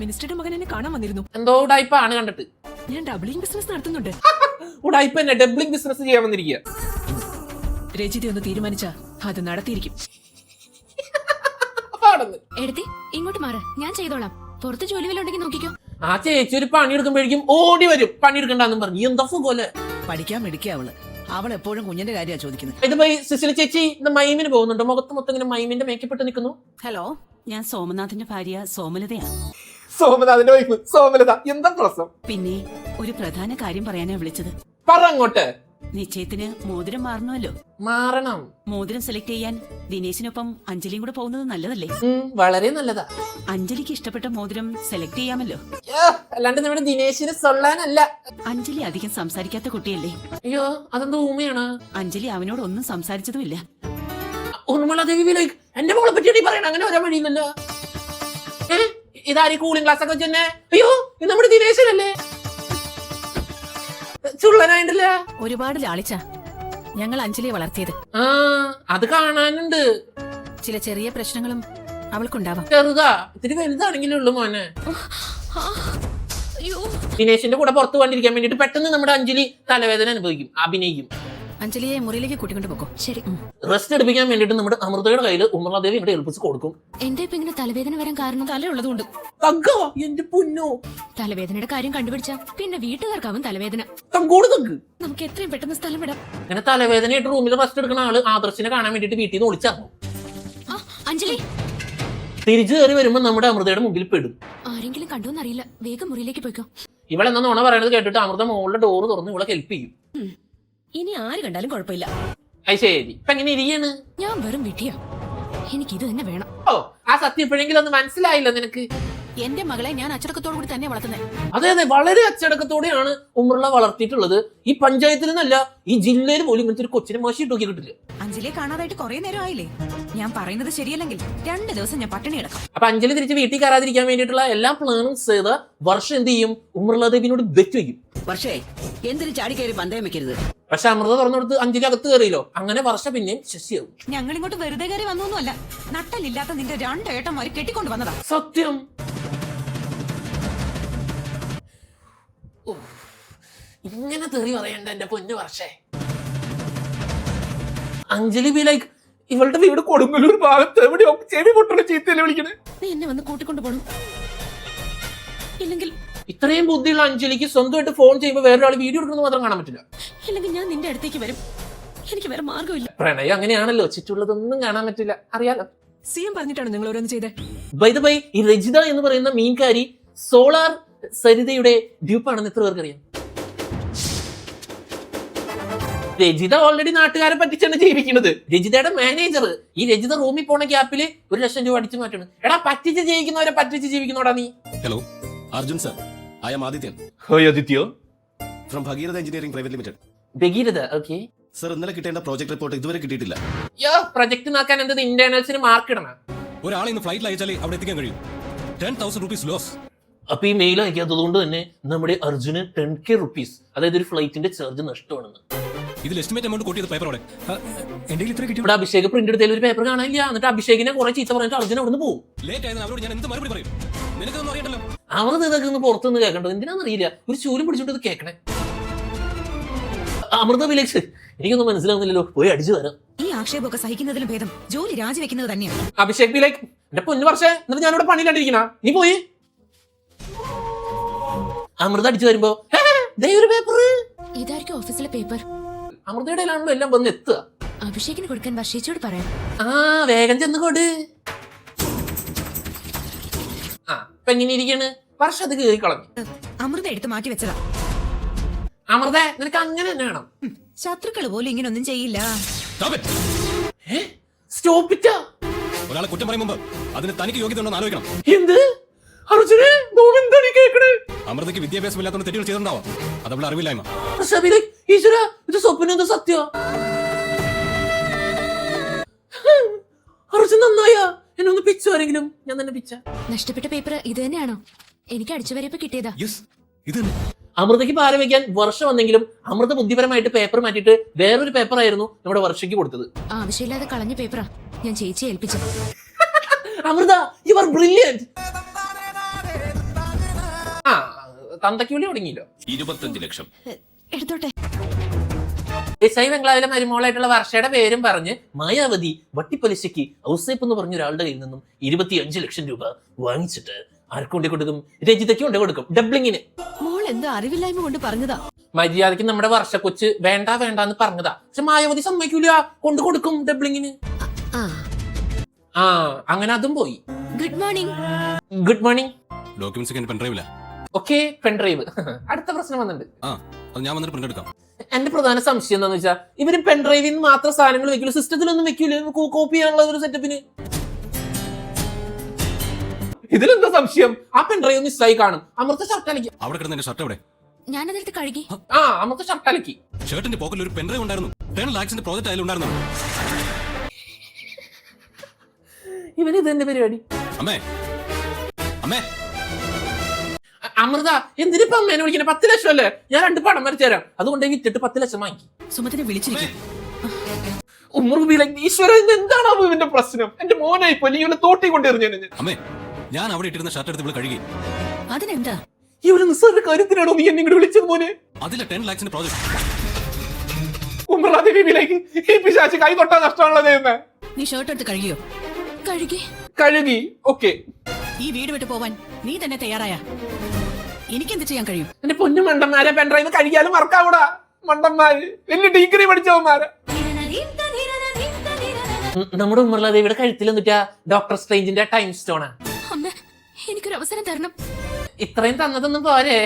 S3: മിനിസ്റ്ററുടെ മകൻ എന്നെ കാണാൻ വന്നിരുന്നു.
S1: എന്തോ ഉടായ്പാണ് കണ്ടിട്ട്.
S3: ഞാൻ ഡബിളിംഗ് ബിസിനസ് നടത്തുന്നുണ്ട്.
S1: ഉടായ്പ തന്നെ ഡബ്ലിംഗ് ബിസിനസ് ചെയ്യാൻ വന്നിരിക്കുക.
S3: രജിത ഒന്ന് തീരുമാനിച്ചാ അത് നടത്തിയിരിക്കും.
S8: എടുത്തി ഇങ്ങോട്ട് മാറ്, ഞാൻ ചെയ്തോളാം. പുറത്ത് ജോലി വല്ല ഉണ്ടെങ്കിൽ നോക്കിക്കോ.
S1: ആ ചേച്ചി ഒരു പണി എടുക്കുമ്പോഴേക്കും ഓടി വരും. പണിയെടുക്കണ്ടെന്നും പറഞ്ഞു. എന്താ പോലെ
S9: പഠിക്കാൻ മിടിക്കുക അവൾ എപ്പോഴും കുഞ്ഞിന്റെ കാര്യമാണ് ചോദിക്കുന്നത്.
S1: ഇത് പോയി സിസിലി ചേച്ചി ഇന്ന് മൈമിന് പോകുന്നുണ്ട്. മുഖത്ത് മൊത്തം ഇങ്ങനെ മൈമിന്റെ മേക്കപ്പെട്ട് നിൽക്കുന്നു.
S2: ഹലോ, ഞാൻ സോമനാഥിന്റെ ഭാര്യ സോമലതയാണ്.
S1: സോമനാഥിന്റെ വൈഫ് സോമലത. എന്താ പ്രശ്നം?
S2: പിന്നെ ഒരു പ്രധാന കാര്യം പറയാനാ വിളിച്ചത്.
S1: പറ അങ്ങോട്ട്.
S2: നിശ്ചയത്തിന് മോതിരം മാറണമല്ലോ.
S1: മാറണം.
S2: മോതിരം സെലക്ട് ചെയ്യാൻ ദിനേശിനൊപ്പം അഞ്ജലിയും കൂടെ പോകുന്നത് നല്ലതല്ലേ?
S1: വളരെ നല്ലതാ.
S2: അഞ്ജലിക്ക് ഇഷ്ടപ്പെട്ട മോതിരം സെലക്ട് ചെയ്യാമല്ലോ.
S1: അല്ലാണ്ട് നമ്മുടെ ദിനേശിനെ സൊല്ലാനല്ല.
S2: അഞ്ജലി അധികം സംസാരിക്കാത്ത കുട്ടിയല്ലേ?
S1: അയ്യോ, അതെന്തോ ഊമയാണ്.
S2: അഞ്ജലി അവനോട് ഒന്നും സംസാരിച്ചതുമില്ല.
S1: ഉർമിളാദേവി ലൈക്ക് എന്റെ മോളെ പറ്റിയാണ് പറയണ. അങ്ങനെ വരാൻ വഴിയില്ലല്ലോ. ഇതാരീ കൂളിംഗ് ക്ലാസ് ഒക്കെ വെച്ചെന്നെ. അയ്യോ, ഇത് നമ്മുടെ ദിനേശനല്ലേ? ചുള്ളനായിട്ടില്ല.
S2: ഒരുപാട് ലാളിച്ച ഞങ്ങൾ അഞ്ജലിയെ വളർത്തിയത്.
S1: അത് കാണാനുണ്ട്.
S2: ചില ചെറിയ പ്രശ്നങ്ങളും അവൾക്കുണ്ടാവാം.
S1: ചെറുതാ, ഇത്തിരി വലുതാണെങ്കിലേ ഉള്ളു മോനെ. ദിനേശിന്റെ കൂടെ പുറത്തു പോകാണ്ടിരിക്കാൻ വേണ്ടിട്ട് പെട്ടെന്ന് നമ്മുടെ അഞ്ജലി തലവേദന അനുഭവിക്കും, അഭിനയിക്കും.
S2: അഞ്ജലിയെ മുറിയിലേക്ക് കൂട്ടിക്കൊണ്ട് പോകോ.
S8: ശരി.
S1: റെസ്റ്റ് എടുപ്പിക്കാൻ വേണ്ടിട്ട് നമ്മുടെ അമൃതയുടെ കയ്യിൽ ഉമ്മർലാദേവി ഇവിടെ ഏൽപ്പിച്ച് കൊടുക്കും.
S8: എന്റെ ഇപ്പൊ ഇങ്ങനെ തലവേദന വരാൻ കാരണം
S3: തലയുള്ളതുകൊണ്ട്.
S1: തഗ്ഗോ, എന്റെ പൊന്നോ.
S8: തലവേദനയുടെ കാര്യം കണ്ടുപിടിച്ച പിന്നെ വീട്ടുകാർക്കാവും തലവേദന.
S1: തങ്കോട് തഗ്.
S3: നമുക്ക് എത്രയും പെട്ടെന്ന് സ്ഥലം വിടാം.
S1: അങ്ങനെ തലവേദനയായിട്ട് റൂമിൽ റെസ്റ്റ് എടുക്കുന്ന ആള് ആദർശിനെ കാണാൻ വേണ്ടിട്ട് വീട്ടിൽ നിന്ന് ഒളിച്ചിറങ്ങും.
S8: അഞ്ജലി
S1: തിരിച്ചു കയറി വരുമ്പോ നമ്മുടെ അമൃതയുടെ മുമ്പിൽ പെടും.
S8: ആരെങ്കിലും കണ്ടോന്നറിയില്ല, വേഗം മുറിയിലേക്ക് പോയിക്കോ.
S1: ഇവളെന്നാ നോണ പറയുന്നത് കേട്ടിട്ട് അമൃത മോളുടെ ഡോറ് തുറന്ന് ഇവളെ ഹെൽപ്പ് ചെയ്യും.
S3: ഇനി ആര് കണ്ടാലും കുഴപ്പമില്ല.
S1: അത് ശരി. ഇപ്പൊ എങ്ങനെ ഇരിയാണ്?
S8: ഞാൻ വെറും വിട്ടിയാ, എനിക്ക് ഇത് തന്നെ വേണം.
S1: ഓ, ആ സത്യം ഇപ്പോഴെങ്കിലും ഒന്ന് മനസ്സിലായില്ല നിനക്ക്?
S2: എന്റെ മകളെ ഞാൻ അച്ചടക്കത്തോടു കൂടി തന്നെ വളർത്തുന്നത്.
S1: അതെ അതെ, വളരെ അച്ചടക്കത്തോടെയാണ് ഉമ്രുള്ള വളർത്തിയിട്ടുള്ളത്. ഈ പഞ്ചായത്തിൽ നിന്നല്ല, ഈ ജില്ലയിൽ പോലും ഇങ്ങനത്തെ ഒരു കൊച്ചിനെ മോശിട്ട് നോക്കി കിട്ടില്ല.
S3: അഞ്ജലിയെ കാണാതായിട്ട് കുറെ നേരം ആയില്ലേ? ഞാൻ പറയുന്നത് ശരിയല്ലെങ്കിൽ 2 ദിവസം ഞാൻ പട്ടിണി കിടക്കാം.
S1: അപ്പൊ അഞ്ജലി തിരിച്ച് വീട്ടിൽ കയറാതിരിക്കാൻ വേണ്ടിയിട്ടുള്ള എല്ലാ പ്ലാനും ചെയ്ത് വർഷം എന്ത് ചെയ്യും? ഉമ്രുള്ളദേവിനോട് ബെറ്റ് വയ്ക്കും.
S9: പക്ഷേ എന്തിനു ചാടി കയറി പന്തയം വെക്കരുത്.
S1: പക്ഷെ അമൃത തുറന്നെടുത്ത് അഞ്ജലി അകത്ത് കയറിയല്ലോ. അങ്ങനെ വർഷ പിന്നെയും ശശിയാവും.
S3: ഞങ്ങൾ ഇങ്ങോട്ട് വെറുതെ കയറി വന്നൊന്നുമല്ല. നട്ടലില്ലാത്ത നിന്റെ 2 ഏട്ടന്മാര് കെട്ടിക്കൊണ്ട് വന്നതാ.
S1: സത്യം. ഇങ്ങനെ തെറി പറയണ്ട എന്റെ പൊന്നു വർഷേ. അഞ്ജലി ബി ലൈക്ക് ഇവളുടെ വീട് കൊടുങ്ങല്ലൂർ ഭാഗത്ത് എവിടെയോ ചെവി പൊട്ടുള്ള ചീത്തല്ലേ വിളിക്കണേ.
S3: നീ എന്നെ വന്ന് കൂട്ടിക്കൊണ്ട് പോണം. ഇല്ലെങ്കിൽ
S1: ഇത്രയും ബുദ്ധിയുള്ള അഞ്ജലിക്ക് സ്വന്തമായിട്ട് ഫോൺ ചെയ്യുമ്പോൾ വേറൊരാൾ വീഡിയോ എടുക്കുന്നത് മാത്രം കാണാൻ പറ്റില്ല.
S3: ഇല്ലെങ്കിൽ ഞാൻ നിന്റെ അടുത്തേക്ക് വരും. എനിക്ക് വേറെ മാർഗമില്ല.
S1: പ്രണയം അങ്ങനെയാണല്ലോ, ചുറ്റുള്ളതൊന്നും കാണാൻ പറ്റില്ല, അറിയാലോ.
S3: സിഎം പറഞ്ഞിട്ടാണ് നിങ്ങൾ ഓരോന്ന് ചെയ്തേ.
S1: ബൈ ദ ബൈ, ഈ രജിത എന്ന് പറയുന്ന മീൻകാരി സോളാർ സരിതയുടെ ഡ്യൂപ്പാണെന്ന് എത്ര പേർക്ക് അറിയാം? രജിത ഓൾറെഡി നാട്ടുകാരെ പറ്റിച്ചാണ് ജീവിക്കുന്നത്. രജിതയുടെ മാനേജർ ഈ രജിത റൂമിൽ പോണ ഗ്യാപ്പിൽ 1,00,000 രൂപ അടിച്ചു മാറ്റണം. എടാ പറ്റിച്ച് ജീവിക്കുന്നവരെ പറ്റിച്ച് ജീവിക്കുന്നോടാ നീ.
S4: Hello Arjun sir, I am Adithyan
S1: ആദിത്യോ
S4: from Bhagiratha engineering private limited.
S1: Bhagiratha, okay.
S4: Sir, ഇന്നലെ കിട്ടേണ്ട പ്രോജക്ട് റിപ്പോർട്ട് ഇതുവരെ കിട്ടിയിട്ടില്ല.
S1: പ്രൊജക്ട് നോക്കാൻ എന്തത് ഇന്റേണൽസിന് മാർക്ക് ഇടണം.
S4: ഒരാളെ ഇന്ന് ഫ്ലൈറ്റിൽ അയച്ചാലേ അവിടെ എത്തിക്കാൻ കഴിയും. 10,000 rupees ലോസ്.
S1: അപ്പൊ ഈ മെയിൽ അയക്കാത്തത് കൊണ്ട് തന്നെ നമ്മുടെ അർജുന് 10,000 rupees, അതായത് ഒരു ഫ്ലൈറ്റിന്റെ ചാർജ് നഷ്ടമാണെന്ന്.
S4: ഇതിൽ എസ്റ്റിമേറ്റ് എമൗണ്ട് കൂട്ടിയത് പേപ്പറോടെ എന്റെ ഇത്ര കിട്ടി.
S1: ഇവിടെ അഭിഷേക് പ്രിന്റ് എടുത്തതിൽ ഒരു പേപ്പർ കാണാനില്ല. എന്നിട്ട് അഭിഷേകിനെ കുറെ ചീത്ത പറഞ്ഞിട്ട് അർജുൻ അവിടെ നിന്ന് പോകും.
S4: ലേറ്റ് ആയതിന് അവരോട് ഞാൻ എന്ത് മറുപടി പറയും? നിനക്കൊന്നും അറിയണ്ടല്ലോ.
S1: അവർ ഇതൊക്കെ ഒന്ന് പുറത്തുനിന്ന് കേൾക്കണ്ടോ? എന്തിനാണെന്നറിയില്ല, ഒരു ചൂലും പിടിച്ചോണ്ട് ഇത് കേൾക്കണേ. അമൃത വിലേഷ്, എനിക്കൊന്നും മനസ്സിലാവുന്നില്ലല്ലോ, പോയി അടിച്ചു തരാം.
S9: ഈ ആക്ഷേപമൊക്കെ സഹിക്കുന്നതിലും ഭേദം ജോലി രാജിവെക്കുന്നത് തന്നെയാണ്.
S1: അഭിഷേക് വിലേക്ക്, എന്റെ പൊന്നു വർഷേ, എന്നിട്ട് ഞാനിവിടെ പണിയില്ലാണ്ടിരിക്കണ, നീ പോയി. അമൃത അടിച്ചു വരുമ്പോ ഒരു പേപ്പർ.
S8: ഇതായിരിക്കും ഓഫീസിലെ പേപ്പർ.
S1: അമൃതയുടെ ആണല്ലോ എല്ലാം വന്ന് എത്തുക.
S8: അഭിഷേകിന് കൊടുക്കാൻ വർഷിച്ചോട് പറയാം.
S1: വേഗം ചെന്ന് കൊട്. ഇപ്പൊ എങ്ങനെ ഇരിക്കാണ്? വർഷം അത് കീറി കളഞ്ഞു.
S9: അമൃത എടുത്ത് മാറ്റി വെച്ചതാ.
S1: അമൃത, നിനക്ക് അങ്ങനെ തന്നെ വേണം.
S9: ശത്രുക്കള് പോലും ഇങ്ങനൊന്നും ചെയ്യില്ല.
S1: സ്റ്റോപ്പ് ഇറ്റാ.
S4: ഒരാളെ കുറ്റം പറയും മുമ്പ് അതിന് തനിക്ക് യോഗ്യത ഉണ്ടോ ആലോചിക്കണം.
S1: എന്ത് അർജുനെ, എന്താണ് ഈ കേക്കണേ?
S4: അമൃതയ്ക്ക് വിദ്യാഭ്യാസം ഇല്ലാത്തതുകൊണ്ട് തെറ്റുകൾ ചെയ്തിട്ടുണ്ടാവാം. അത് അവളെ അറിവില്ലായ്മ.
S1: ഈശ്വര, ഇത് സ്വപ്നം എന്താ സത്യ? അർജുൻ നന്നായ എന്നൊന്ന് പിച്ചു ആരെങ്കിലും. ഞാൻ തന്നെ പിച്ച.
S8: നഷ്ടപ്പെട്ട പേപ്പർ ഇത് തന്നെയാണോ? എനിക്ക് അടിച്ചു വരയപ്പോ കിട്ടിയതാ.
S4: ഇത്
S1: അമൃതയ്ക്ക് പാര വയ്ക്കാൻ വർഷം വന്നെങ്കിലും അമൃത ബുദ്ധിപരമായിട്ട് പേപ്പർ മാറ്റിയിട്ട് വേറൊരു പേപ്പർ ആയിരുന്നു നമ്മുടെ വർഷയ്ക്ക് കൊടുത്തത്.
S8: ആവശ്യമില്ലാതെ കളഞ്ഞ പേപ്പറാ ഞാൻ ചേച്ചിയെ ഏൽപ്പിച്ചത്.
S1: Amrita, you are brilliant. തന്തയ്ക്ക് വിളി തുടങ്ങിയല്ലോ.
S4: 25 ലക്ഷം
S8: എടുത്തോട്ടെ.
S1: ദേശായി ബംഗ്ലാവിലെ മരുമോളായിട്ടുള്ള വർഷയുടെ പേരും പറഞ്ഞ് മായാവതി വട്ടിപ്പലിശയ്ക്ക് ഔസേപ്പ് എന്ന് പറഞ്ഞ ഒരാളുടെ കയ്യിൽ നിന്നും 25 ലക്ഷം രൂപ വാങ്ങിച്ചിട്ട് ആർക്ക് കൊണ്ടേ കൊടുക്കും? രജിതയ്ക്ക് കൊണ്ടേ കൊടുക്കും, ഡബ്ലിങ്ങിന്.
S3: മോൾ എന്തോ അറിവില്ലായ്മ കൊണ്ട് പറഞ്ഞതാ.
S1: മര്യാദയ്ക്ക് നമ്മുടെ വർഷ കൊച്ച് വേണ്ട എന്ന് പറഞ്ഞതാ. പക്ഷെ മായാവതി സമ്മതിക്കൂല, കൊണ്ടു കൊടുക്കും ഡബ്ലിങ്ങിന്. അങ്ങനെ അതും പോയി.
S8: Good morning.
S1: Good morning.
S4: Documents ഒക്കെ പെൻഡ്രൈവില.
S1: Okay, pen drive. അടുത്ത പ്രശ്നം വന്നിട്ടുണ്ട്.
S4: അത് ഞാൻ വന്നിട്ട് പ്രിന്റ് എടുക്കാം.
S1: എന്റെ പ്രധാന സംശയം എന്താന്ന് വെച്ചാൽ, ഇവര് പെൻഡ്രൈവിൽ നിന്ന് മാത്രം സാധനങ്ങൾ വെക്കൂല, സിസ്റ്റത്തിലൊന്നും വെക്കൂല കോപ്പി ചെയ്യാനുള്ള ഒരു സെറ്റപ്പിന്. ഇതിലെന്താ സംശയം? ആ പെൻഡ്രൈവ് മിസ്സായി കാണും. അമൃത ഷർട്ട് അലക്കി.
S4: അവിടെ കിടന്ന എന്റെ ഷർട്ട് എവിടെ?
S8: ഞാനതെടുത്ത് കഴുകി.
S1: അമൃത ഷർട്ട് അലക്കി.
S4: ഷർട്ടിന്റെ പോക്കറ്റിൽ ഒരു പെൻഡ്രൈവ് ഉണ്ടായിരുന്നു. 10 lakhs പ്രോജക്ട് അതിലുണ്ടായിരുന്നു.
S1: ഇവന് ഇത് എന്റെ പരിപാടി.
S4: അമ്മേ അമ്മേ
S1: അമൃത, എന്തിനിപ്പോ അമ്മേനെ വിളിക്കണേ? 10 ലക്ഷം അല്ലേ? ഞാൻ 2 പടം വരച്ചു തരാം. അതുകൊണ്ട് വിറ്റിട്ട് 10 ലക്ഷം വാങ്ങി.
S9: സുമത്തിനെ വിളിച്ചിരിക്കും.
S1: ഈശ്വര, എന്താണോ ഇവന്റെ പ്രശ്നം? എന്റെ മോനായി പൊലിയുടെ തോട്ടി കൊണ്ടെറിഞ്ഞു.
S4: അമ്മേ, ഞാൻ അവിടെ ഇട്ടിരുന്ന ഷർട്ട് എടുത്ത് ഇവിടെ കഴുകി.
S9: അതിനെന്താ?
S1: ഈ ഒരു നിസ്സാര കാര്യത്തിനാണോ നീ എന്നെ ഇങ്ങോട്ട് വിളിച്ചത് മോനെ?
S4: അതിലെ 10 lakhs പ്രോജക്ട്.
S1: ഉമ്രദേവിയിലേക്ക് ഈ പിശാച് കൈ തൊട്ടാ നഷ്ടമുള്ളത്.
S9: നീ ഷർട്ട് എടുത്ത് കഴുകിയോ?
S1: കഴുകി. ഓക്കെ.
S9: ഈ വീട് വിട്ട് പോവാൻ നീ തന്നെ തയ്യാറായ എനിക്കെന്ത് ചെയ്യാൻ കഴിയും?
S1: എന്റെ പൊന്നു മണ്ടന്മാരെ, പെൻഡ്രൈവ് കഴുകിയാലും മറക്കാവൂടാ. മണ്ടന്മാര്, വലിയ ഡിഗ്രി പഠിച്ചവന്മാരെ. നമ്മുടെ ഉമ്മർലാദേവിയുടെ കഴുത്തിൽ എന്നിട്ടാ ഡോക്ടർ സ്ട്രേഞ്ചിന്റെ ടൈം സ്റ്റോണാ.
S8: അമ്മ, എനിക്കൊരു അവസരം തരണം.
S1: ഇത്രയും തന്നതൊന്നും പോരെ.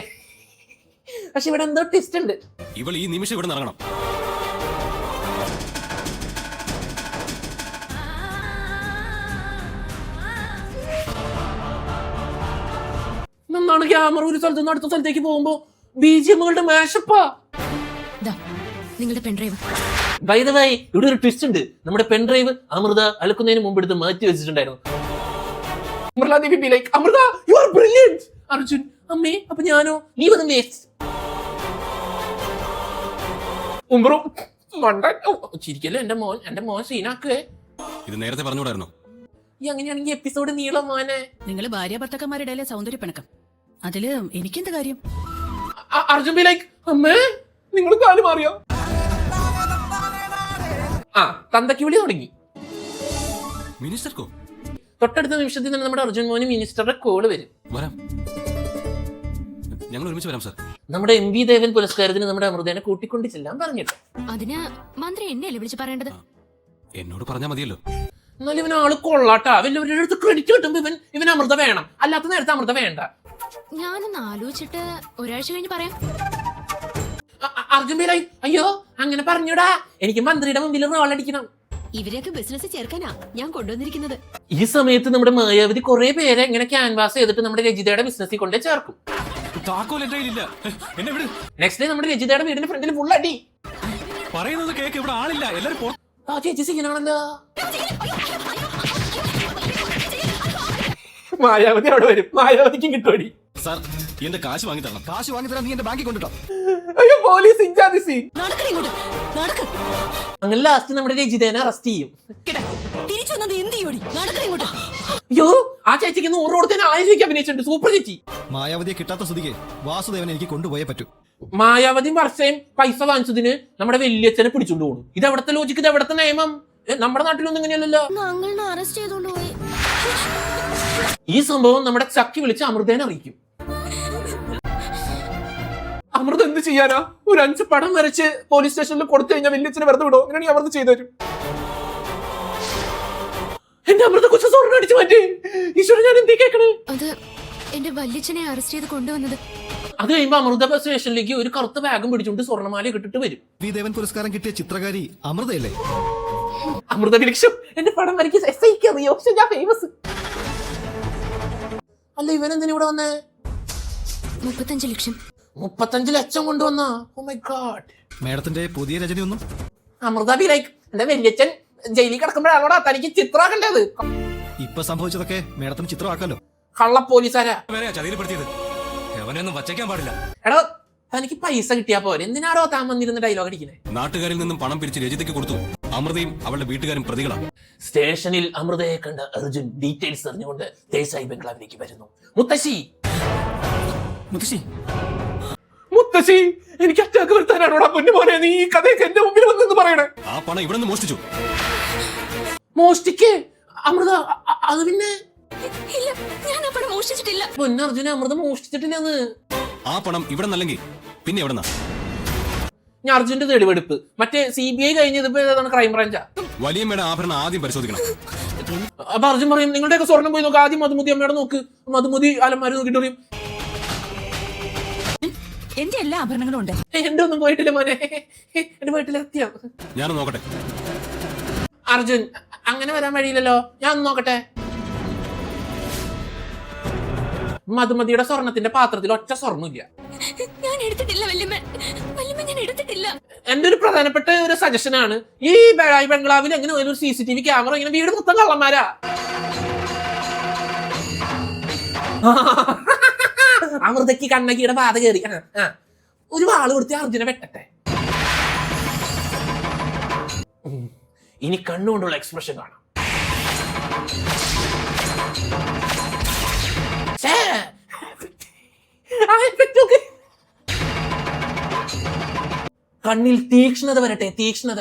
S1: പക്ഷെ ഇവിടെ എന്തോ ട്വിസ്റ്റ് ഉണ്ട്.
S4: ഇവൾ ഈ നിമിഷം ഇവിടെ ഇറങ്ങണം.
S1: നന്നാണ് ക്യാമറ ഒരു സ്ഥലത്ത് നിന്ന് അടുത്ത സ്ഥലത്തേക്ക് പോകുമ്പോ BGMകളുടെ മാഷപ്പാ.
S8: നിങ്ങളുടെ പെൻഡ്രൈവ്.
S1: ബൈ ദ വേ, ഇവിടെ ഒരു ട്വിസ്റ്റ് ഉണ്ട്. നമ്മുടെ പെൻഡ്രൈവ് അമൃത അലക്കുന്നതിന് മുമ്പ് എടുത്ത് മാറ്റി വെച്ചിട്ടുണ്ടായിരുന്നു. Amrita, you are brilliant. Arjun, അമ്മേ, അപ്പൊ ഞാനോ? നീ വന്ന് വേസ്റ്റ്. ചിരിക്കല്ലോ എന്റെ മോൻ സീനാക്കുവേ.
S4: ഇത് നേരത്തെ പറഞ്ഞുകൂടായിരുന്നോ?
S1: ഈ അങ്ങനെയാണെങ്കിൽ എപ്പിസോഡ് നീളം മോനെ.
S9: നിങ്ങള് ഭാര്യ ഭർത്താക്കന്മാരുടെ സൗന്ദര്യ പിണക്കം, അതില് എനിക്കെന്ത് കാര്യം?
S1: അർജുൻ അമ്മേ, നിങ്ങൾ കാലം മാറിയോ? തന്തയ്ക്ക് വിളി തുടങ്ങി.
S4: മിനിസ്റ്റർക്കോ?
S1: തൊട്ടടുത്ത നിമിഷത്തിൽ തന്നെ നമ്മുടെ അർജുൻ മോന് മിനിസ്റ്ററുടെ കോള് വരും.
S4: ഞങ്ങൾ ഒരുമിച്ച് വരാം സാർ.
S1: നമ്മുടെ MV ദേവൻ പുരസ്കാരത്തിന് നമ്മുടെ അമൃതേനെ കൂട്ടിക്കൊണ്ട് ചെല്ലാൻ പറഞ്ഞിട്ട്.
S8: അതിന് മന്ത്രി എന്നെയല്ലേ വിളിച്ച് പറയേണ്ടത്?
S4: എന്നോട് പറഞ്ഞാൽ മതിയല്ലോ.
S1: എന്നാലും ഇവൻ ആള് കൊള്ളാട്ടാ. വലിയവരുടെ അടുത്ത് ക്രെഡിറ്റ് കിട്ടുമ്പോ ഇവൻ അമൃത വേണം, അല്ലാത്ത നേരത്തെ അമൃത വേണ്ട.
S8: ഞാനൊന്ന് ആലോചിച്ചിട്ട് ഒരാഴ്ച കഴിഞ്ഞ് പറയാം.
S1: അർജുൻ ബീലായി അയ്യോ അങ്ങനെ പറഞ്ഞൂടാ, എനിക്ക് മന്ത്രിയുടെ മുമ്പിൽ റോൾ അടിക്കണം.
S3: ഇവരെയൊക്കെ ബിസിനസ് ചേർക്കാനാ ഞാൻ കൊണ്ടുവന്നിരിക്കുന്നത്.
S1: ഈ സമയത്ത് നമ്മുടെ മായാവതി കുറെ പേരെ ഇങ്ങനെ ക്യാൻവാസ് ചെയ്തിട്ട് നമ്മുടെ രജിതയുടെ ബിസിനസ്സിൽ കൊണ്ടേ ചേർക്കും.
S4: താക്കോൽ എന്റെ കയ്യിലില്ല. എന്നെ വിട്.
S1: നെക്സ്റ്റ് ഡേ നമ്മുടെ രജിതയുടെ വീടിന്റെ ഫ്രണ്ടിൽ ഫുൾ അടി.
S4: പറയുന്നത് കേക്ക്, ഇവിടെ ആളില്ല, എല്ലാരും
S1: ആ ചേച്ചി സീനാണല്ലോ. മായാവതി അവിടെ വരും, മായാവതിക്കും കിട്ടുമടി.
S4: സാർ എന്റെ കാശ് വാങ്ങി തരണം. കാശ് വാങ്ങി തരാൻ നീ എന്റെ ബാങ്കിൽ കൊണ്ടിട്ടോ.
S1: അയ്യോ പോലീസ് ഇഞ്ചാതി സീൻ.
S9: നടക്കണേ ഇങ്ങോട്ട്, നടക്ക്.
S1: അങ്ങനെ ലാസ്റ്റ് നമ്മുടെ രജിതേനെ അറസ്റ്റ് ചെയ്യും.
S9: തിരിച്ചു വന്നത് എന്ത് ചെയ്യോടി? നടക്കണേ ഇങ്ങോട്ട്.
S1: അയ്യോ ആ ചേച്ചിക്ക് 100 കൊടുത്തതിന് 1000 രൂപയ്ക്ക് അഭിനയിച്ചിട്ടുണ്ട്. സൂപ്പർ ചേച്ചി.
S10: മായാവതിയെ കിട്ടാത്ത സ്ഥിതിക്ക് വാസുദേവനെ എനിക്ക് കൊണ്ടുപോയേ പറ്റൂ.
S1: മായാവതി വർഷയും പൈസ വാങ്ങിച്ചതിന് നമ്മുടെ വല്യച്ഛനെ പിടിച്ചോണ്ട് പോകുന്നു. ഇത് എവിടത്തെ ലോജിക്ക്, ഇത് എവിടത്തെ നിയമം? നമ്മുടെ നാട്ടിലൊന്നും ഇങ്ങനെയല്ലല്ലോ.
S8: അങ്കിളിനെ അറസ്റ്റ് ചെയ്തോണ്ട് പോയി.
S1: ഈ സംഭവം നമ്മുടെ ചക്കി വിളിച്ച് അമൃതേനെ അറിയിക്കും. അമൃത എന്ത് ചെയ്യാനാ? ഒരു 5 പടം വരച്ച് പോലീസ് സ്റ്റേഷനിൽ കൊടുത്തു കഴിഞ്ഞാൽ വല്യച്ഛനെ വെറുതെ വിടോ? അങ്ങനെയാണെങ്കിൽ അമൃത ചെയ്തു തരും. എന്റെ അമൃത കൊച്ചു സ്വർണ്ണം അടിച്ചു മാറ്റി. ഈശ്വരൻ ഞാൻ എന്തീ കേക്കണേ?
S8: അത് എന്റെ വല്യച്ഛനെ അറസ്റ്റ് ചെയ്ത് കൊണ്ടുവന്നത്.
S1: അത് കഴിയുമ്പോ അമൃത സ്റ്റേഷനിലേക്ക് ഒരു കറുത്ത ബാഗും പിടിച്ചുകൊണ്ട് സ്വർണ്ണമാല കിട്ടിട്ട് വരും.
S10: വി ദേവൻ പുരസ്കാരം കിട്ടിയ ചിത്രകാരി അമൃതയല്ലേ?
S1: അമൃത വിലക്ഷം എന്റെ പടം വരയ്ക്ക് എസ്ഐക്ക് അറിയോ? പക്ഷെ ഞാൻ ഫേമസ് അല്ല. ഇവൻ എന്തിനാ ഇവിടെ വന്നേ?
S8: 35 ലക്ഷം.
S1: 35 ലക്ഷം കൊണ്ടുവന്ന. ഓ മൈ ഗോഡ്.
S10: മേഡത്തിന്റെ പുതിയ രചനയൊന്നും?
S1: അമൃത ബി ലൈക്ക് എന്റെ വല്യച്ഛൻ ജയിലിൽ കിടക്കുമ്പോഴാണോടാ തനിക്ക് ചിത്രമാക്കണ്ടത്?
S10: ഇപ്പൊ സംഭവിച്ചതൊക്കെ മേഡത്തിന് ചിത്രമാക്കാലോ.
S1: കള്ള പോലീസുകാരാ
S4: ചതിയിൽപ്പെടുത്തിയത്. അവനൊന്നും വച്ചേക്കാൻ പാടില്ല.
S1: എടോ തനിക്ക് പൈസ കിട്ടിയാ പോരെ, എന്തിനാടോ താൻ വന്നിരുന്ന ഡയലോഗ് അടിക്കണേ?
S4: നാട്ടുകാരിൽ നിന്നും പണം പിരിച്ച് രജിതയ്ക്ക് കൊടുത്തു. അമൃതയും അവളുടെ വീട്ടുകാരും പ്രതികളാണ്.
S1: സ്റ്റേഷനിൽ അമൃതയെ കണ്ട അർജുൻ ഡീറ്റെയിൽസ് അറിഞ്ഞുകൊണ്ട് ദേശായി ബംഗ്ലാവിലേക്ക് വരുന്നു. മുത്തശ്ശി
S10: മുത്തശ്ശി,
S1: മുത്തശ്ശി എനിക്ക് അറ്റാക്ക് വരുത്താനാണോടാ പൊന്നുമോനെ നീ ഈ കഥയൊക്കെ എന്റെ മുമ്പിൽ വന്നെന്ന് പറയണേ?
S4: ആ പണം ഇവിടെ നിന്ന് മോഷ്ടിച്ചു.
S1: മോഷ്ടിക്ക് അമൃത? അത് പിന്നെ
S8: ഇല്ല, ഞാൻ ആ പണം മോഷ്ടിച്ചിട്ടില്ല.
S1: പൊന്നർജുനെ അമൃത മോഷ്ടിച്ചിട്ടില്ലെന്ന്.
S4: ആ പണം ഇവിടെ നിന്നല്ലെങ്കിൽ പിന്നെ എവിടെ നിന്നാ?
S1: ഞാൻ അർജുന്റെ തെളിവെടുപ്പ് മറ്റേ CBI കഴിഞ്ഞതിപ്പോ ഏതാണ് ക്രൈംബ്രാഞ്ചാ.
S4: വലിയമ്മയുടെ ആഭരണം ആദ്യം പരിശോധിക്കണം.
S1: അപ്പൊ അർജുൻ പറയും നിങ്ങളുടെയൊക്കെ സ്വർണം പോയി നോക്ക്, ആദ്യം മധുമതി അമ്മയുടെ നോക്ക്. മധുമതി അലമാരി നോക്കിട്ട് പറയും
S9: എന്റെ എല്ലാ ആഭരണങ്ങളും ഉണ്ട്.
S1: എന്റെ ഒന്നും പോയിട്ടില്ല മോനെ, എന്റെ വീട്ടിലെത്തിയോ?
S4: ഞാൻ നോക്കട്ടെ.
S1: അർജുൻ അങ്ങനെ വരാൻ വഴിയില്ലല്ലോ, ഞാൻ ഒന്ന് നോക്കട്ടെ. മധുമതിയുടെ സ്വർണത്തിന്റെ പാത്രത്തിൽ ഒറ്റ സ്വർണ്ണമില്ല.
S8: ഞാൻ എടുത്തിട്ടില്ല വല്യമ്മ, വല്യമ്മ ഞാൻ എടുത്തിട്ടില്ല.
S1: എന്റെ ഒരു പ്രധാനപ്പെട്ട ഒരു സജഷൻ ആണ്, ഈ ബംഗ്ലാവിൽ എങ്ങനെ ഒരു CCTV ക്യാമറ ഇങ്ങനെ വീട് മൊത്തം കള്ളന്മാരാ. അമൃതയ്ക്ക് കണ്ണകിയുടെ ബാധ കയറി. ഒരു വാള് കൊടുത്ത് അർജുനെ വെട്ടട്ടെ. ഇനി കണ്ണുകൊണ്ടുള്ള എക്സ്പ്രഷൻ കാണാം. കണ്ണിൽ തീക്ഷ്ണത വരട്ടെ, തീക്ഷ്ണത.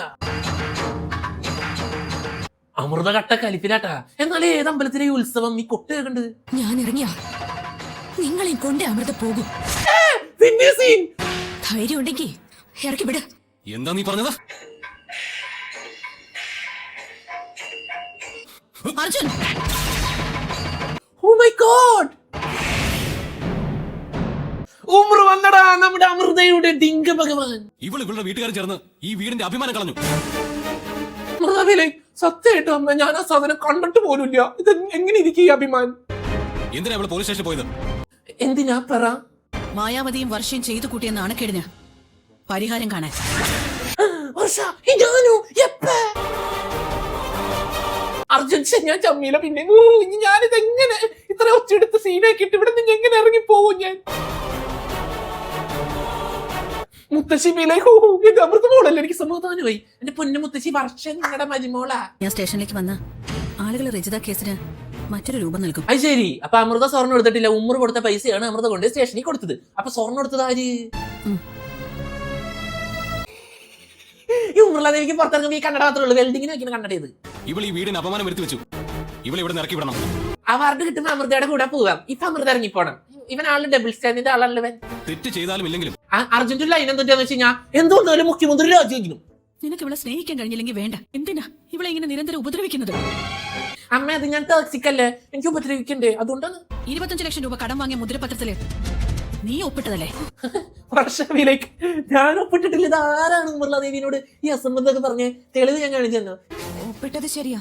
S1: അമൃത കട്ട കലിപ്പിലാട്ടാ. എന്നാൽ ഏത് അമ്പലത്തിലെ ഈ ഉത്സവം ഈ കൊട്ട കണ്ട്
S9: ഞാൻ ഇറങ്ങിയ നിങ്ങളെയും കൊണ്ട് അമൃത പോകും. ധൈര്യം ഉണ്ടെങ്കിൽ ഇറക്കി വിട്.
S4: എന്താ നീ പറഞ്ഞത്?
S9: Arjun,
S1: oh my god, Umra വന്നടാ നമ്മുടെ അമൃതയുടെ ഡിങ്ക ഭഗവാൻ.
S4: ഇവളുടെ വീട്ടുകാരൻ ചേർന്ന് ഈ വീടിന്റെ അഭിമാനം കളഞ്ഞു.
S1: അമൃതയിലെ സത്യമായിട്ടും അമ്മ ഞാൻ ആ സാധനം കണ്ടിട്ട് പോലുമില്ല. ഇത് എങ്ങനെ ഇരിക്കും ഈ അഭിമാൻ?
S4: എന്തിനാ അവള് പോലീസ് സ്റ്റേഷനിൽ പോയത്?
S1: എന്തിനാ പറ?
S9: മായാവതിയും വർഷയും ചെയ്തു കൂട്ടിയ നാണക്കേടിന് പരിഹാരം കാണാൻ.
S1: അർജുൻ ഞാൻ ചമ്മീല. പിന്നെ ഞാനിത് എങ്ങനെ ഇത്ര ഒച്ചെടുത്ത് സീനാക്കിയിട്ട് ഇവിടെ നിന്ന് എങ്ങനെ ഇറങ്ങി പോവും ഞാൻ? മുത്തശ്ശി എന്റെ അമൃത മോളല്ലേ, എനിക്ക് സമാധാനമായി. എന്റെ പൊന്നു മുത്തശ്ശി വർഷം നിങ്ങളുടെ മരുമോളാ.
S9: ഞാൻ സ്റ്റേഷനിലേക്ക് വന്ന ആളുകൾ രജിത കേസിന് മറ്റൊരു രൂപം നൽകും.
S1: അത് ശരി. അപ്പൊ അമൃത സ്വർണ്ണം എടുത്തിട്ടില്ല, ഉമ്മർ കൊടുത്ത പൈസയാണ് അമൃത കൊണ്ട് സ്റ്റേഷനിൽ കൊടുത്തത്. അപ്പൊ സ്വർണ്ണം എടുത്തത് ആര്? ഈ ഉമ്മർലാദേവിക്ക് പുറത്തിറങ്ങുമ്പോ ഈ കണ്ണട മാത്രമേ ഉള്ളൂ. വെൽഡിങ്ങിന് വെക്കുന്ന കണ്ണട ഇത്.
S4: ഇവൾ ഈ വീടിന് അപമാനം വരുത്തി വെച്ചു. ഇവളെ ഇവിടെ ഇറക്കി വിടണം.
S1: അവാർഡ് കിട്ടുമ്പോ അമൃതയുടെ കൂടെ പോവാം. ഇപ്പൊ അമൃത ഇറങ്ങിപ്പോണം. ഇവൻ ആള് ഡബിൾ സ്റ്റാൻഡിന്റെ ആളല്ല ഇവൻ.
S4: തെറ്റ് ചെയ്താലും ഇല്ലെങ്കിലും
S1: അർജുന്റെ ലൈൻ എന്താന്ന് വെച്ച് കഴിഞ്ഞാൽ എന്തുകൊണ്ടാലും മുഖ്യമന്ത്രി രാജിവെക്കണം.
S9: നിനക്ക് ഇവളെ സ്നേഹിക്കാൻ കഴിഞ്ഞില്ലെങ്കിൽ വേണ്ട. എന്തിനാ ഇവളെ ഇങ്ങനെ നിരന്തരം ഉപദ്രവിക്കുന്നത്?
S1: അമ്മ അത് ഞാൻ ടോക്സിക് അല്ലേ, എനിക്ക് ഉപദ്രവിക്കണ്ടേ, അതുകൊണ്ടാണ്.
S9: 25 ലക്ഷം രൂപ കടം വാങ്ങിയ മുദ്രപത്രത്തില് നീ ഒപ്പിട്ടതല്ലേ?
S1: വർഷവിലേക്ക് ഞാൻ ഒപ്പിട്ടിട്ടില്ല. ഇത് ആരാണ് ഉമ്മർല ദേവിനോട് ഈ അസംബന്ധമൊക്കെ പറഞ്ഞ് തെളിവ് ഞാൻ കാണിച്ചു തന്നോ?
S9: ഒപ്പിട്ടത് ശരിയാ.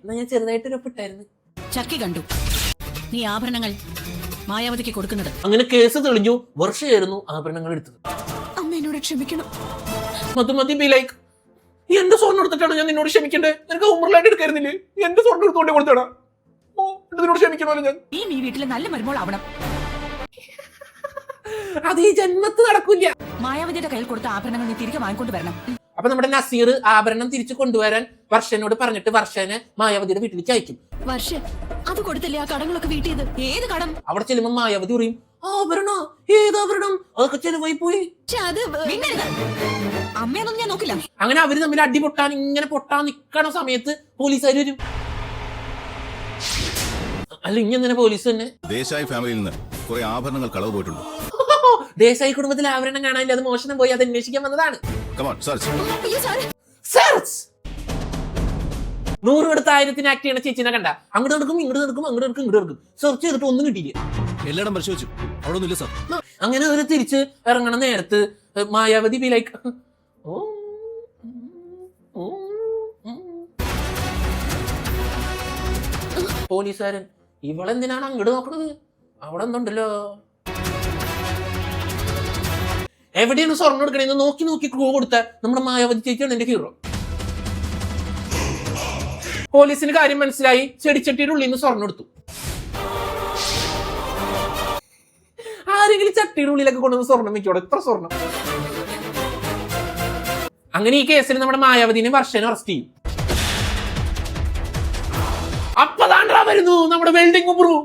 S1: എന്നാ ഞാൻ ചെറുതായിട്ടൊരു ഒപ്പിട്ടായിരുന്നു.
S9: ചക്കി കണ്ടു നീ ആഭരണങ്ങൾ മായാവതിക്ക് കൊടുക്കുന്നത്.
S1: അങ്ങനെ കേസ് തെളിഞ്ഞു. വർഷയായിരുന്നു ആഭരണങ്ങൾ എടുത്തത്.
S9: അമ്മ എന്നോട് ക്ഷമിക്കണം.
S1: മതി ബി ലൈക്ക്, എന്റെ സ്വർണ്ണം എടുത്തിട്ടാണ് ഞാൻ നിന്നോട് ക്ഷമിക്കണ്ടേ? നിനക്ക് ഉമ്മർലായിട്ട് എടുക്കായിരുന്നില്ലേ? എന്റെ സ്വർണ്ണം എടുത്തോണ്ടേ കൊടുത്തടാ. ഓ, നിന്നോട് ക്ഷമിക്കണമല്ലോ ഞാൻ.
S9: ഈ വീട്ടിലെ നല്ല മരുമോൾ ആവണം.
S1: അത് ഈ ജന്മത്ത് നടക്കില്ല.
S9: മായാവതിയുടെ കയ്യിൽ കൊടുത്ത ആഭരണങ്ങൾ നീ തിരികെ വാങ്ങിക്കൊണ്ട് വരണം.
S1: അപ്പൊ നമ്മുടെ നസീർ ആഭരണം തിരിച്ചു കൊണ്ടുവരാൻ വർഷനോട് പറഞ്ഞിട്ട് വർഷനെ മായാവതിയുടെ വീട്ടിലേക്ക് അയക്കും.
S3: വർഷ അത് കൊടുത്തില്ലേ ആ കടങ്ങളൊക്കെ വീട്ടിയത്?
S9: ഏത് കടം?
S1: അവിടെ ചെല്ലുമ്പോ മായാവതി പറയും, ആഭരണോ? ഏതാഭരണം? അതൊക്കെ ചെലവായി പോയി.
S3: അത്
S9: അമ്മയൊന്നും ഞാൻ നോക്കില്ല.
S1: അങ്ങനെ അവര് തമ്മിൽ അടി പൊട്ടാൻ ഇങ്ങനെ പൊട്ടാൻ നിക്കണ സമയത്ത് പോലീസുകാർ വരും. അല്ല, ഇങ്ങനെ പോലീസ് തന്നെ.
S5: ദേശായി ഫാമിലിയിൽ നിന്ന് കുറെ ആഭരണങ്ങൾ കളവ് പോയിട്ടുണ്ട്.
S1: ദേശായി കുടുംബത്തിൽ ആഭരണം കാണാനില്ല, അത് മോഷണം പോയി, അത് അന്വേഷിക്കാൻ വന്നതാണ്.
S5: Come on, search.
S1: സെർച്ച് 100 കൊടുത്ത് 1000 ആക്ട് ചെയ്യണ ചേച്ചിനെ കണ്ട അങ്ങോട്ട് നടക്കും, ഇങ്ങോട്ട് നടക്കും, അങ്ങോട്ട് നടക്കും, ഇങ്ങോട്ട് നടക്കും. സെർച്ച് ചെയ്തിട്ട് ഒന്നും കിട്ടിയില്ല.
S10: എല്ലായിടം പരിശോധിച്ചു, അവിടെ ഒന്നുമില്ല സാർ.
S1: അങ്ങനെ അവര് തിരിച്ച് ഇറങ്ങണ നേരത്ത് മായാവതി ബി ലൈക്ക്, പോലീസുകാരൻ ഇവളെന്തിനാണ് അങ്ങോട്ട് നോക്കണത്? അവിടെ എന്തുണ്ടല്ലോ, എവിടെയാണ് സ്വർണ്ണം എടുക്കണേന്ന് നോക്കി നോക്കി ക്ലൂ കൊടുത്ത നമ്മുടെ മായാവതി ചേച്ചിയാണ് എന്റെ ഹീറോ. പോലീസിന് കാര്യം മനസ്സിലായി. ചെടിച്ചട്ടിയുടെ ഉള്ളിൽ നിന്ന് സ്വർണ്ണം എടുത്തു. ആരെങ്കിലും ചട്ടിയുടെ ഉള്ളിലൊക്കെ കൊണ്ടുവന്ന് സ്വർണ്ണം വെക്കോടെ, എത്ര സ്വർണ്ണം. അങ്ങനെ ഈ കേസിൽ നമ്മുടെ മായാവതിനെ വർഷനെ അറസ്റ്റ് ചെയ്യും. അപ്പതാണ്ടാ വരുന്നു നമ്മുടെ വെൽഡിംഗ് ഉബ്രു.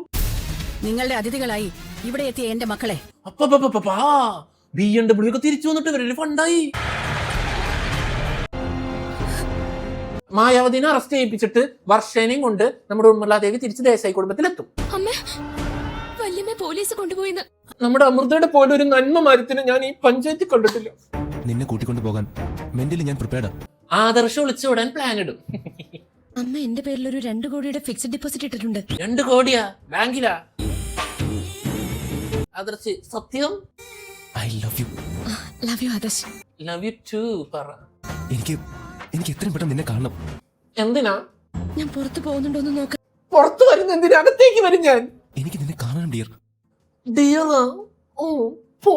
S2: നിങ്ങളുടെ അതിഥികളായി ഇവിടെ എത്തിയ എന്റെ മക്കളെ
S1: അപ്പ BMW ഒക്കെ തിരിച്ചു വന്നിട്ട് ഇവരുടെ ഫണ്ടായി. മായാവതിനെ അറസ്റ്റ് ചെയ്യിപ്പിച്ചിട്ട് വർഷേനെയും കൊണ്ട് നമ്മുടെ ഉമ്മർല ദേവി തിരിച്ച് ദേശായി കുടുംബത്തിലെത്തും.
S8: അമ്മ വല്യമ്മ പോലീസ് കൊണ്ടുപോയിന്ന്.
S1: നമ്മുടെ അമൃതയുടെ പോലെ ഒരു നന്മ മരത്തിന് ഞാൻ ഈ പഞ്ചായത്തിൽ കണ്ടിട്ടില്ല.
S4: നിന്നെ കൂട്ടിക്കൊണ്ടു പോകാൻ മെന്റലി ഞാൻ പ്രിപ്പയർഡാ.
S1: ആദർശം ഒളിച്ചു വിടാൻ പ്ലാൻ ഇടും.
S3: അമ്മ എന്റെ പേരിൽ ഒരു 2 കോടിയുടെ ഫിക്സഡ് ഡെപ്പോസിറ്റ് ഇട്ടിട്ടുണ്ട്.
S1: 2 കോടിയാ? ബാങ്കിലാ? ആദർശ് സത്യം?
S4: I love you.
S3: Love you Adarsh.
S1: Love you too പറ.
S4: എനിക്ക് എത്രയും പെട്ടെന്ന് നിന്നെ കാണണം.
S1: എന്തിനാ?
S3: ഞാൻ പുറത്തു പോകുന്നുണ്ടോന്ന് നോക്കാം.
S1: പുറത്തു വരുന്ന എന്തിനാ? അകത്തേക്ക് വരും ഞാൻ.
S4: എനിക്ക് നിന്നെ കാണണം ഡിയർ.
S1: ഡിയറാ? ഓ പോ.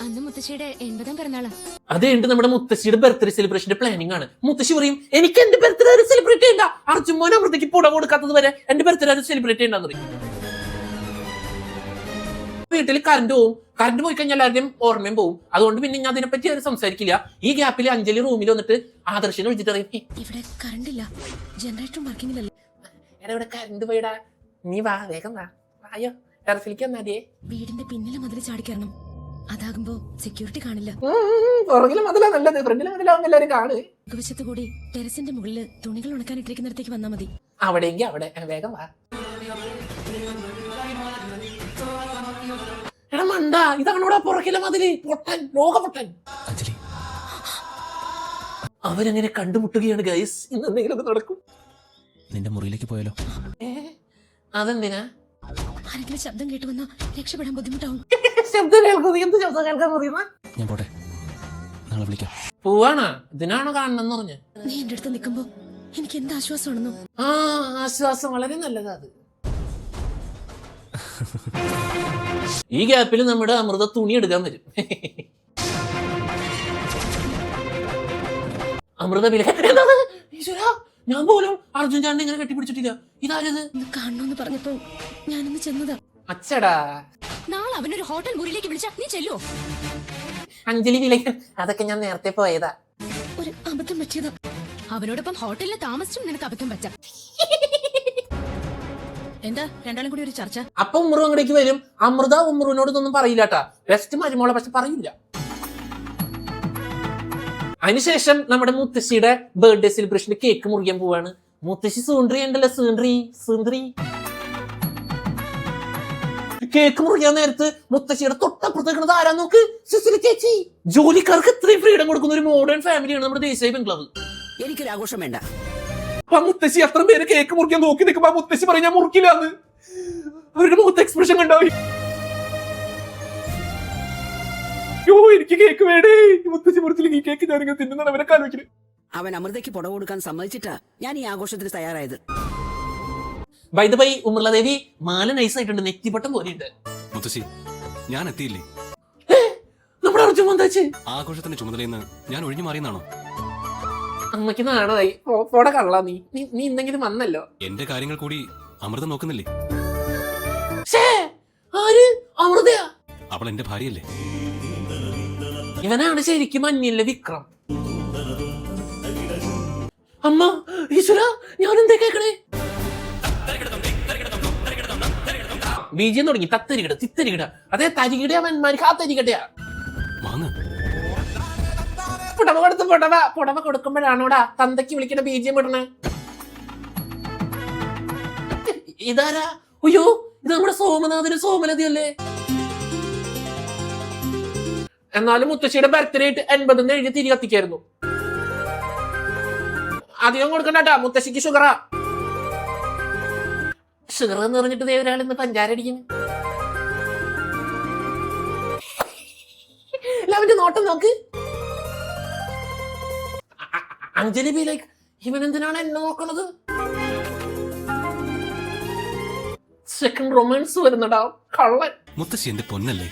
S8: അന്ന് മുത്തശ്ശിയുടെ 80ാം പിറന്നാളാ.
S1: അത് കഴിഞ്ഞിട്ട് നമ്മുടെ മുത്തശ്ശിയുടെ ബർത്ത്ഡേ സെലിബ്രേഷന്റെ പ്ലാനിങ് ആണ്. മുത്തശ്ശി പറയും, എനിക്ക് എന്റെ ബർത്ത്ഡേ സെലിബ്രേറ്റ് ചെയ്യണ്ട, അർജുൻ മോൻ അമൃതയ്ക്ക് പുട കൊടുക്കാത്തത് വരെ എന്റെ ബർത്ത്ഡേ സെലിബ്രേറ്റ് ചെയ്യണ്ടെന്ന് പറയും. വീട്ടിൽ കറണ്ട് പോവും. കറണ്ട് പോയി കഴിഞ്ഞാൽ എല്ലാവരുടെയും ഓർമ്മയും പോവും. അതുകൊണ്ട് പിന്നെ ഞാൻ അതിനെപ്പറ്റി അവർ സംസാരിക്കില്ല. ഈ ഗ്യാപ്പിൽ അഞ്ജലി റൂമിൽ വന്നിട്ട് ആദർശനെ വിളിച്ചിട്ട് പറയും,
S3: ഇവിടെ കറണ്ട് ഇല്ല, ജനറേറ്ററും വർക്കിംഗ് ഇല്ലല്ലോ.
S1: എടാ ഇവിടെ കറണ്ട് പോയിടാ, നീ വാ, വേഗം വാ, വായോ ടെറസിലേക്ക് വന്നാലേ.
S3: വീടിന്റെ പിന്നിലെ മതിൽ ചാടിക്കറണം, അതാകുമ്പോ സെക്യൂരിറ്റി കാണില്ല.
S1: പുറകിലും അതിലാ നല്ലത്, ഫ്രണ്ടിലും അതിലാവുമ്പോ എല്ലാവരും കാണുക.
S3: വശത്ത് കൂടി ടെറസിന്റെ മുകളില് തുണികൾ ഉണക്കാൻ ഇട്ടിരിക്കുന്നിടത്തേക്ക് വന്നാ മതി.
S1: അവിടെയെങ്കിൽ അവിടെ, വേഗം വാ. എടാ മണ്ട, ഇതാണോടാ പുറകിലെ മതില്? പൊട്ടൻ, ലോക പൊട്ടൻ.
S4: അഞ്ജലി,
S1: അവരങ്ങനെ കണ്ടുമുട്ടുകയാണ് ഗൈസ്. ഇന്ന് എന്തെങ്കിലും അത് നടക്കും.
S4: നിന്റെ മുറിയിലേക്ക് പോയാലോ?
S1: അതെന്തിനാ?
S3: ആരെങ്കിലും ശബ്ദം കേട്ട് വന്നാ രക്ഷപ്പെടാൻ ബുദ്ധിമുട്ടാവും.
S1: ശബ്ദം കേൾക്കുന്നത്? എന്ത് ശബ്ദം കേൾക്കാൻ പറയുന്ന?
S4: ഞാൻ പോട്ടെ, നാളെ വിളിക്കാം.
S1: പോവാണോ? ഇതിനാണോ കാണണമെന്ന് പറഞ്ഞ്?
S3: നീ എന്റെ അടുത്ത് നിൽക്കുമ്പോ എനിക്ക് എന്ത് ആശ്വാസമാണെന്നോ.
S1: ആശ്വാസം വളരെ നല്ലതാ അത്. ഈ ഗ്യാപ്പിൽ നമ്മുടെ അമൃത തുണി എടുക്കാൻ വരും. അമൃത ഞാൻ പോലും അർജുൻ ചാണ്ടി ഇങ്ങനെ കെട്ടിപ്പിടിച്ചിട്ടില്ല. ഇതാരത്?
S3: കാണണമെന്ന് പറഞ്ഞപ്പോ ഞാനൊന്ന് ചെന്നതാ.
S1: അച്ചടാ,
S8: നാളെ അവനൊരു ഹോട്ടൽ മുറിയിലേക്ക് വിളിച്ചാ നീ ചെല്ലുവോ?
S1: അഞ്ജലി വിളിക്കാൻ അതൊക്കെ ഞാൻ നേരത്തെ പോയതാ.
S3: ഒരു അബദ്ധം പറ്റിയതാ.
S8: അവനോടൊപ്പം ഹോട്ടലിൽ താമസിച്ചും നിനക്ക് അബദ്ധം പറ്റാം.
S9: എന്താ രണ്ടാളും കൂടി ഒരു ചർച്ച?
S1: അപ്പൊ ഉമ്രു അങ്ങടേക്ക് വരും. അമൃത ഉമ്രുവിനോട് ഇതൊന്നും പറയില്ലാട്ടാ. ബെസ്റ്റ് മരുമോളെ പക്ഷെ പറയില്ല. അതിനുശേഷം നമ്മുടെ മുത്തശ്ശിയുടെ ബർത്ത്ഡേ സെലിബ്രേഷന്റെ കേക്ക് മുറിയാൻ പോവാണ്. മുത്തശ്ശി സൂണ്ട്രി ഉണ്ടല്ലോ, സൂണ്ട്രി. കേക്ക് മുറിയാൻ നേരത്ത് മുത്തശ്ശിയുടെ തൊട്ടപ്പുറത്തേക്കുന്നത് ആരാ നോക്ക്? സുശീല ചേച്ചി. ജോലിക്കാർക്ക് ഇത്രയും ഫ്രീഡം കൊടുക്കുന്ന ഒരു മോഡേൺ ഫാമിലിയാണ് നമ്മുടെ ദേശായി ബംഗ്ലാവ്.
S2: എനിക്കൊരു ആഘോഷം വേണ്ട.
S1: അപ്പൊ ആ മുത്തശ്ശി അത്ര പേര് കേക്ക് മുറിക്കാൻ നോക്കി നിൽക്കുമ്പോ ആ മുത്തശ്ശി പറയും ഞാൻ മുറിക്കില്ലാന്ന്. അവരുടെ മുഖത്ത് എക്സ്പ്രഷൻ കണ്ടാവും. യോ എനിക്ക് കേക്ക് വേടേ, മുത്തശ്ശി മുറിച്ചില്ലെങ്കിൽ ഈ കേക്ക് ഞാനിങ്ങനെ തിന്നുന്നാണ് അവരൊക്കെ ആലോചിക്കുന്നത്.
S2: അവൻ അമൃതയ്ക്ക് പുടവ കൊടുക്കാൻ സമ്മതിച്ചിട്ടാ ഞാൻ ഈ ആഘോഷത്തിന് തയ്യാറായത്.
S1: ബൈ ദ ബൈ ഉമ്മർലാദേവി മാല നൈസായിട്ടുണ്ട്, നെറ്റിപ്പട്ടം പോലെയുണ്ട്.
S4: മുത്തശ്ശി ഞാൻ എത്തിയില്ലേ?
S1: നമ്മുടെ അർജുൻ വந்தாச்சு.
S4: ആഘോഷത്തിന്റെ ചുമതലയെന്ന് ഞാൻ ഒഴിഞ്ഞു മാറിയെന്നാണോ?
S1: അമ്മയ്ക്ക് നാണമായി. പോടെ കള്ള നീ നീ എന്തെങ്കിലും വന്നല്ലോ.
S4: എന്റെ കാര്യങ്ങൾ കൂടി അമൃത നോക്കുന്നില്ലേ?
S1: ആര്? അമൃതയാ?
S4: അവൾ എന്റെ ഭാര്യയല്ലേ?
S1: ഇവനാണ് ശരിക്കും അന്യല്ലേ വിക്രം. അമ്മ ഈശ്വര ഞാൻ എന്താ കേക്കണേ? ബീജം തുടങ്ങി. തത്തരികിട തിത്തരികിട, അതേ തരികിട അവന്മാർക്ക് ആ തരികിടയാ.
S4: വാങ്ങ
S1: പുടവ കൊടുത്ത് പുടവ കൊടുക്കുമ്പോഴാണോടാ തന്തയ്ക്ക് വിളിക്കണ ബീജം ഇടണേ. ഇതാരാ? അയ്യോ ഇത് നമ്മുടെ സോമനാഥന് സോമലതയല്ലേ? എന്നാലും മുത്തശ്ശിയുടെ ബർത്ത്ഡേ ആയിട്ട് 80 എഴുതി തിരി കത്തിക്കായിരുന്നു. അധികം കൊടുക്കണ്ടാ, മുത്തശ്ശിക്ക് ഷുഗറാ. ഷുഗർ എന്ന് പറഞ്ഞിട്ട് ദേ ഒരാൾ ഇന്ന് പഞ്ചാര അടിക്കുന്നു. അവന്റെ നോട്ടം നോക്ക്. അഞ്ജലി ബി ലൈക്ക് ഇവനെന്തിനാണ് എന്നെ നോക്കണത്? സെക്കൻഡ് റൊമാൻസ് വരുന്നടാ കള്ളൻ.
S4: മുത്തശ്ശി എന്റെ പൊന്നല്ലേ?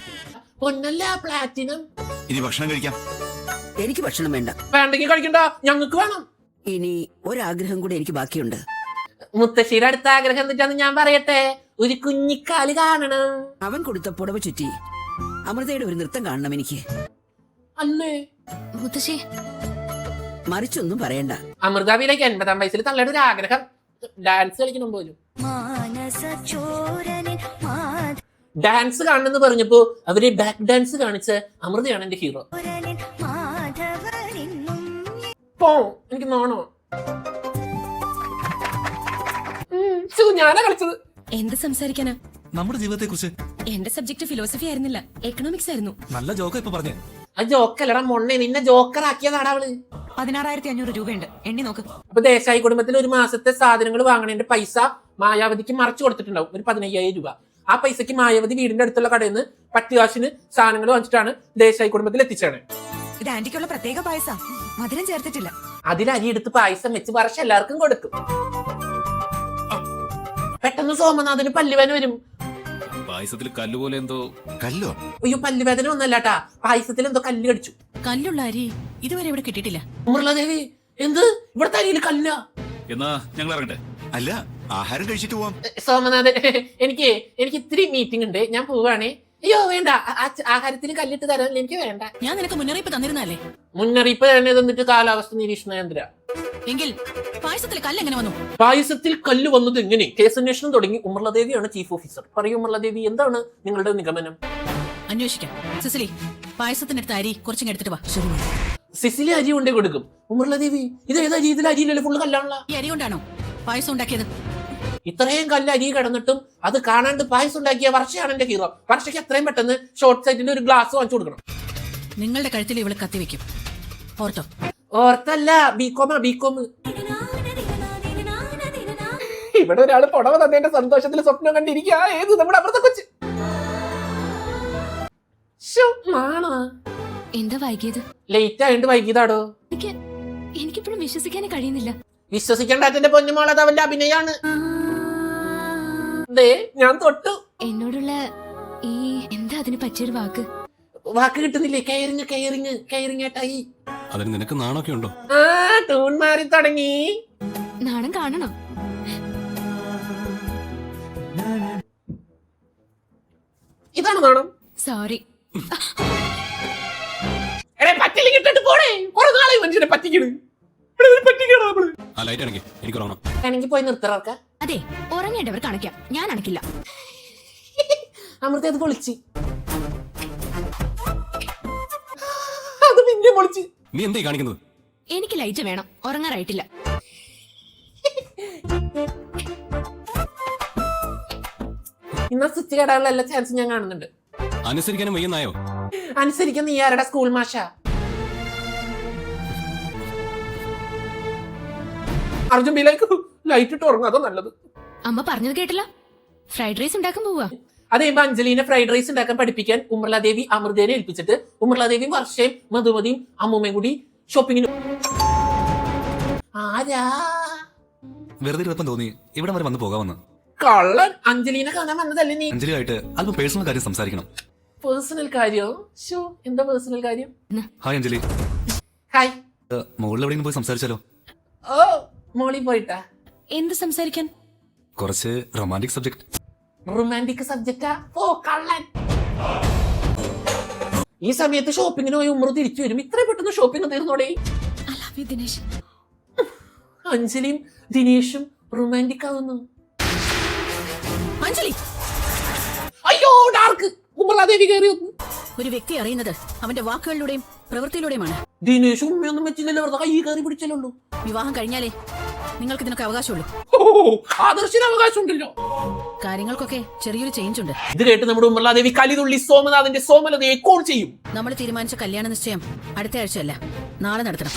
S1: പൊന്നല്ല പ്ലാറ്റിനം.
S5: ഇനി ഭക്ഷണം കഴിക്കാം.
S2: എനിക്ക് ഭക്ഷണം വേണ്ട.
S1: വേണ്ടെങ്കിൽ കഴിക്കണ്ട, ഞങ്ങൾക്ക് വേണം.
S2: ഇനി ഒരാഗ്രഹം കൂടി എനിക്ക് ബാക്കിയുണ്ട്.
S1: മുത്തശ്ശിയുടെ അടുത്ത ആഗ്രഹം എന്നിട്ടാന്ന് ഞാൻ പറയട്ടെ, ഒരു കുഞ്ഞിക്കാല് കാണണം.
S2: അവൻ കൊടുത്ത പുടവ ചുറ്റി അമൃതയുടെ ഒരു നൃത്തം കാണണം എനിക്ക്.
S1: അല്ലേ
S8: മുത്തശ്ശി
S2: മറിച്ചൊന്നും പറയണ്ട.
S1: അമൃതാവിലേക്ക് 80-ആം വയസ്സിൽ തള്ളയുടെ ഒരു ആഗ്രഹം ഡാൻസ് കളിക്കണം പോലും. ഡാൻസ് കാണണമെന്ന് പറഞ്ഞപ്പോ അവര് ബാക്ക് ഡാൻസ് കാണിച്ച അമൃതയാണ് എന്റെ ഹീറോ. പോ എനിക്ക് നാണോ. ഞാനാ കളിച്ചത്.
S8: എന്ത് സംസാരിക്കാനാ?
S10: നമ്മുടെ ജീവിതത്തെ കുറിച്ച്.
S8: എന്റെ സബ്ജക്ട് ഫിലോസഫി ആയിരുന്നില്ല, എക്കണോമിക്സ് ആയിരുന്നു.
S10: നല്ല ജോക്ക ഇപ്പൊ പറഞ്ഞേ.
S1: ആ ജോക്കല്ലടാ മൊണ്ണെ, നിന്നെ ജോക്കർ ആക്കിയതാടാ അവള്.
S9: 16,500 രൂപയുണ്ട്, എണ്ണി നോക്ക്.
S1: അപ്പൊ ദേശായി കുടുംബത്തിൽ ഒരു മാസത്തെ സാധനങ്ങൾ വാങ്ങണേന്റെ പൈസ മായാവതിക്ക് മറച്ചു കൊടുത്തിട്ടുണ്ടാവും, ഒരു 15,000 രൂപ. ആ പൈസക്ക് മായാവതി വീടിന്റെ അടുത്തുള്ള കടയിൽ നിന്ന് പറ്റുകാശിന് സാധനങ്ങൾ വാങ്ങിച്ചിട്ടാണ് ദേശായി കുടുംബത്തിൽ എത്തിച്ചാണ്.
S9: ഇത് ആന്റിക്കുള്ള പ്രത്യേക പായസ, മധുരം ചേർത്തിട്ടില്ല.
S1: അതിൽ അരി എടുത്ത് പായസം വെച്ച് വർഷം എല്ലാവർക്കും കൊടുക്കും. പെട്ടെന്ന് സോമനാഥന് പല്ലുവേദന വരും.
S4: പായസത്തിൽ കല്ലുപോലെ എന്തോ.
S5: കല്ലോ?
S1: അയ്യോ പല്ലുവേദന ഒന്നല്ലാട്ടാ, പായസത്തിൽ എന്തോ കല്ല് കടിച്ചു.
S9: കല്ലുള്ള അരി ഇതുവരെ ഇവിടെ കിട്ടിയിട്ടില്ല.
S1: ഉമ്മർലാദേവി എന്ത് ഇവിടുത്തെ അരിയിൽ കല്ല?
S4: എന്നാ ഞങ്ങൾ ഇറങ്ങട്ടെ.
S5: അല്ല, ആഹാരം കഴിച്ചിട്ട് പോവാം.
S1: സോമനാഥൻ എനിക്ക് ഇത്തിരി മീറ്റിംഗ് ഉണ്ട്, ഞാൻ പോവാണേ. അയ്യോ വേണ്ട, ആഹാരത്തിന് കല്ലിട്ട് തരാൻ എനിക്ക് വേണ്ട.
S9: ഞാൻ നിനക്ക് മുന്നറിയിപ്പ് തന്നിരുന്നല്ലേ?
S1: മുന്നറിയിപ്പ് തന്നെ തന്നിട്ട് കാലാവസ്ഥ നിരീക്ഷണ കേന്ദ്ര.
S9: എങ്കിൽ പായസത്തിൽ കല്ല് എങ്ങനെ വന്നു?
S1: പായസത്തിൽ കല്ല് വന്നത് എങ്ങനെ? കേസന്വേഷണം തുടങ്ങി. ഉമ്മർലാദേവിയാണ് ചീഫ് ഓഫീസർ. പറയൂ ഉമ്മർലാദേവി, എന്താണ് നിങ്ങളുടെ നിഗമനം?
S9: അന്വേഷിക്കാം. സിസിലി, പായസത്തിനടുത്ത് അരി കുറച്ചും എടുത്തിട്ട് വാ.
S1: സിസിലി അരി കൊണ്ടേ കൊടുക്കും. ഉമ്മർലാദേവി ഇത് ഏതാ രീതിയിൽ അരിയില്ലല്ലോ, ഫുള്ള് കല്ലാണല്ലോ.
S9: ഈ അരി കൊണ്ടാണോ പായസം ഉണ്ടാക്കിയത്?
S1: ഇത്രയും കല്ല് അരി കിടന്നിട്ടും അത് കാണാണ്ട് പായസം ഉണ്ടാക്കിയ വർഷയാണ് എന്റെ ഹീറോ. വർഷയ്ക്ക് എത്രയും പെട്ടെന്ന് ഷോർട്ട് സൈറ്റിന്റെ ഒരു ഗ്ലാസ് വാങ്ങിച്ചു കൊടുക്കണം.
S9: നിങ്ങളുടെ കഴുത്തിൽ ഇവള് കത്തിവെക്കും, ഓർത്തോ?
S1: ഓർത്തല്ല, ബികോമാ ബികോം. ഇവിടെ ഒരാള് പുടവ തന്നേന്റെ സന്തോഷത്തിൽ സ്വപ്നം കണ്ടിരിക്കുക. ഏത് നമ്മുടെ അപ്പുറത്തെ കൊച്ച്.
S8: എന്താ വൈകിയത്?
S1: ലേറ്റ് ആയിട്ട് വൈകിയതാടോ.
S8: എനിക്കിപ്പോഴും വിശ്വസിക്കാനേ കഴിയുന്നില്ല.
S1: വിശ്വസിക്കേണ്ടാറ്റന്റെ പൊന്നുമോളത് അവന്റെ അഭിനയാണ്. ഞാൻ തൊട്ടു.
S8: എന്നോടുള്ള ഈ എന്താ അതിന് പറ്റിയൊരു
S1: വാക്ക് കിട്ടുന്നില്ലേ? കെയറിങ് ഏട്ടായി.
S4: അതിന് നിനക്ക് നാണൊക്കെ ഉണ്ടോ?
S1: ടൂൺ മാറി തുടങ്ങി.
S8: നാണം കാണണം.
S1: ഇതാണ് നാണം.
S8: സോറി.
S1: പറ്റില്ലെങ്കിൽ ഇട്ടിട്ട് പോണേ. കുറെ നാളെ മനുഷ്യനെ പറ്റിക്കണ്.
S4: ആ ലൈറ്റ് ആണെങ്കിൽ എനിക്ക് ഉറങ്ങണം.
S1: എനിക്ക് പോയി നിർത്തറക്ക.
S8: അതെ, ഉറങ്ങേണ്ടവർ കണക്കാം, ഞാൻ അണക്കില്ല.
S1: അമൃത അത് പൊളിച്ച്. അത് പിന്നെ പൊളിച്ച്.
S4: നീ എന്തായി കാണിക്കുന്നത്?
S8: എനിക്ക് ലൈറ്റ് വേണം, ഉറങ്ങാറായിട്ടില്ല.
S1: ഇന്ന സ്വിച്ച് കേടാനുള്ള എല്ലാ ചാൻസും ഞാൻ കാണുന്നുണ്ട്.
S4: അനുസരിക്കാനും വയ്യെന്നായോ?
S1: അനുസരിക്കാൻ നീ ആരുടെ സ്കൂൾ മാഷ? അർജുൻ ബിയിലേക്ക് ലൈറ്റ് ഇട്ട് ഉറങ്ങും, അതാ നല്ലത്.
S8: അമ്മ പറഞ്ഞത് കേട്ടില്ല, ഫ്രൈഡ് റൈസ് ഉണ്ടാക്കാൻ പോവാ.
S1: അത് കഴിയുമ്പോ അഞ്ജലിനെ ഫ്രൈഡ് റൈസ് ഉണ്ടാക്കാൻ പഠിപ്പിക്കാൻ ഉമ്മർലാദേവി അമൃതേനെ ഏൽപ്പിച്ചിട്ട് ഉമ്മർലാദേവിയും വർഷയും മധുമതിയും അമ്മൂമ്മയും കൂടി ഷോപ്പിങ്ങിന്. ആരാ
S10: വെറുതെ എളുപ്പം തോന്നി ഇവിടെ വരെ വന്ന് പോകാമെന്ന്.
S1: കള്ളൻ, അഞ്ജലിനെ കാണാൻ വന്നതല്ലേ നീ?
S10: അഞ്ജലിയായിട്ട് അല്പം പേഴ്സണൽ കാര്യം സംസാരിക്കണം.
S1: പേഴ്സണൽ കാര്യം? ഷോ, എന്താ പേഴ്സണൽ കാര്യം?
S10: Hi Anjali,
S1: hi.
S10: മുകളിൽ എവിടെയെങ്കിലും പോയി സംസാരിച്ചാലോ?
S1: ഓ, മോളിൽ പോയിട്ടാ?
S2: എന്ത് സംസാരിക്കാൻ?
S10: കുറച്ച് റൊമാൻറ്റിക് സബ്ജക്ട്.
S1: റൊമാൻറ്റിക് സബ്ജക്റ്റാ? ഓ കള്ളൻ. ഈ സമയത്ത് ഷോപ്പിങ്ങിന് പോയി ഉമ്മറ് തിരിച്ചു വരും. ഇത്രയും പെട്ടെന്ന് ഷോപ്പിംഗ് തീർന്നോടെ?
S2: ദിനേശ്,
S1: അഞ്ജലിയും ദിനേശും റൊമാൻറ്റിക് ആവുന്നു.
S9: അഞ്ജലി,
S1: അയ്യോ ഡാർക്ക്. ഉമ്മർലാദേവി കയറി വന്നു.
S9: ഒരു വ്യക്തി അറിയുന്നത് അവന്റെ വാക്കുകളിലൂടെയും പ്രവൃത്തിയിലൂടെയുമാണ്.
S1: ദിനേശ് ഉമ്മയൊന്നും വെച്ചില്ലല്ലോ, വെറുതെ കൈ കയറി പിടിച്ചല്ലോ.
S9: വിവാഹം കഴിഞ്ഞാലേ നിങ്ങൾക്ക് ഇതിനൊക്കെ അവകാശമുള്ളൂ.
S1: ആദർശിന് അവകാശം ഉണ്ടല്ലോ.
S9: കാര്യങ്ങൾക്കൊക്കെ ചെറിയൊരു ചേഞ്ച് ഉണ്ട്.
S1: ഇത് കേട്ട് നമ്മുടെ ഉമ്മർലാദേവി കലിതുള്ളി സോമനാഥിന്റെ സോമലതയെ കോൾ ചെയ്യും.
S9: നമ്മൾ തീരുമാനിച്ച കല്യാണ നിശ്ചയം അടുത്ത ആഴ്ചയല്ല, നാളെ നടത്തണം.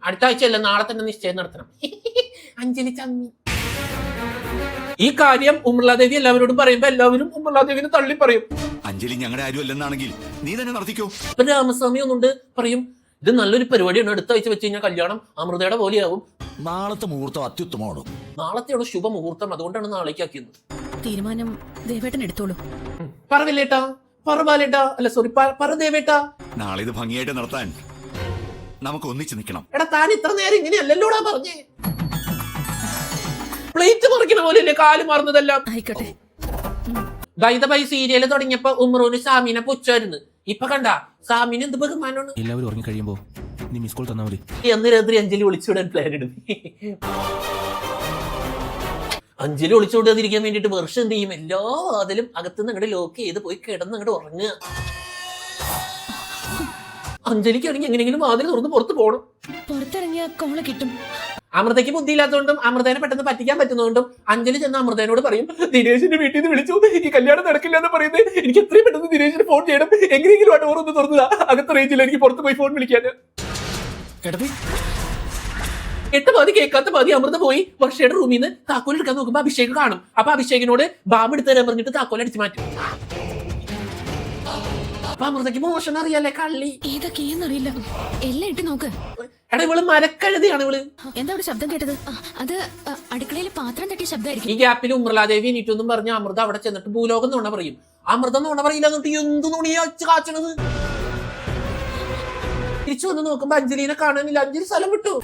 S1: അടുത്ത ആഴ്ചയല്ല, നാളെ തന്നെ നിശ്ചയം നടത്തണം. അഞ്ജലി ചമ്മി. ഈ കാര്യം ഉമ്മർലാദേവി എല്ലാവരോടും പറയുമ്പോ എല്ലാവരും ഉമ്മർലാദേവിനെ തള്ളി പറയും.
S5: അഞ്ജലി ഞങ്ങളുടെ ആരും അല്ലെന്നാണെങ്കിൽ നീ തന്നെ നടത്തിക്കോ.
S1: ഇപ്പൊ രാമസ്വാമി ഒന്നുണ്ട് പറയും, ഇത് നല്ലൊരു പരിപാടിയാണ്, അടുത്ത ആഴ്ച വെച്ച് കഴിഞ്ഞാൽ കല്യാണം അമൃതയുടെ പോലെയാവും.
S11: നാളത്തെ മുഹൂർത്തം അത്യുത്തമമാണ്.
S1: നാളത്തെയാണ് ശുഭമുഹൂർത്തം, അതുകൊണ്ടാണ് നാളേക്ക് ആക്കിയത്.
S9: തീരുമാനം ദേവേട്ടൻ എടുത്തോളൂ.
S1: പറവില്ലേട്ടാ, പറവാലേട്ടാ, അല്ല സോറി, പറദേവേട്ടാ.
S5: നാളെ ഇത് ഭംഗിയായിട്ട് നടത്താൻ നമുക്ക് ഒന്നിച്ച് നിൽക്കണം.
S1: എടാ താൻ ഇത്ര നേരം ഇങ്ങനെയല്ലല്ലോടാ പറഞ്ഞേ. പ്ലേറ്റ് മറിക്കണ പോലെയല്ലേ കാല് മാറുന്നതെല്ലാം.
S9: ആയിക്കോട്ടെ.
S1: ദൈതബൈ സീരിയല് തുടങ്ങിയപ്പോ ഉമ്രൂന് സാമിനെ പുച്ഛായിരുന്നു. ഇപ്പൊ കണ്ട സാമിന് എന്ത് ബഹുമാനമാണ്.
S10: എല്ലാവരും ഉറങ്ങി കഴിയുമ്പോ നീ മിസ് കോൾ തന്നാ മതി.
S1: അന്ന് രാത്രി അഞ്ജലി ഒളിച്ചുവിടാൻ പ്ലാൻ ഇടും. അഞ്ജലി ഒളിച്ചുവിടാതിരിക്കാൻ വേണ്ടിട്ട് വർഷം എന്ത് ചെയ്യും, എല്ലാ വാതിലും അകത്തുനിന്ന് അങ്ങോട്ട് ലോക്ക് ചെയ്ത് പോയി കിടന്ന് അങ്ങോട്ട് ഉറങ്ങുക. അഞ്ജലിക്കാണെങ്കിൽ എങ്ങനെയെങ്കിലും വാതിൽ തുറന്ന് പുറത്ത് പോകണം.
S8: പുറത്തിറങ്ങിയ കോള് കിട്ടും.
S1: അമൃതയ്ക്ക് ബുദ്ധിയില്ലാത്തതുകൊണ്ടും അമൃതേനെ പെട്ടെന്ന് പറ്റിക്കാൻ പറ്റുന്നതുകൊണ്ടും അഞ്ജലി ചെന്ന് അമൃതേനോട് പറയും, ദിനേശിന്റെ വീട്ടിൽ നിന്ന് വിളിച്ചു, ഈ കല്യാണം നടക്കില്ല എന്ന് പറയുന്നത്, എനിക്ക് എത്രയും പെട്ടെന്ന് ദിനേശിന് ഫോൺ ചെയ്യണം, എങ്ങനെയെങ്കിലും ആ ഡോർ ഒന്ന് തുറന്നതാ, അകത്ത് റേഞ്ചില്ല, എനിക്ക് പുറത്ത് പോയി ഫോൺ വിളിക്കാൻ. എട്ട് പാതി കേൾക്കാത്ത പാതി അമൃത പോയി വർഷയുടെ റൂമിൽ നിന്ന് താക്കോൽ എടുക്കാൻ നോക്കുമ്പോ അഭിഷേക് കാണും. അപ്പൊ അഭിഷേകിനോട് ബാം എടുത്ത് തരാൻ പറഞ്ഞിട്ട് താക്കോൽ അടിച്ചു മാറ്റും. അപ്പൊ അമൃതയ്ക്ക് മോശം അറിയാലേ, കള്ളി.
S8: ഏതൊക്കെയെന്നറിയില്ല, എല്ലാം ഇട്ട് നോക്ക്.
S1: എടാ ഇവള് മരക്കഴുതിയാണ് ഇവള്.
S9: എന്താ അവിടെ ശബ്ദം കേട്ടത്?
S8: അത് അടുക്കളയിൽ പാത്രം തട്ടിയ ശബ്ദമായിരിക്കും.
S1: ഈ ഗ്യാപ്പിൽ ഉമ്രലാദേവി നീറ്റൊന്നും പറഞ്ഞ അമൃത അവിടെ ചെന്നിട്ട് ഭൂലോകം നുണ പറയും. അമൃത നുണ പറയില്ല എന്നിട്ട് എന്ത് നുണിയാ കാച്ചണത്. തിരിച്ചു വന്ന് നോക്കുമ്പോ അഞ്ജലിനെ കാണാനില്ല. അഞ്ജലി സ്ഥലം വിട്ടു.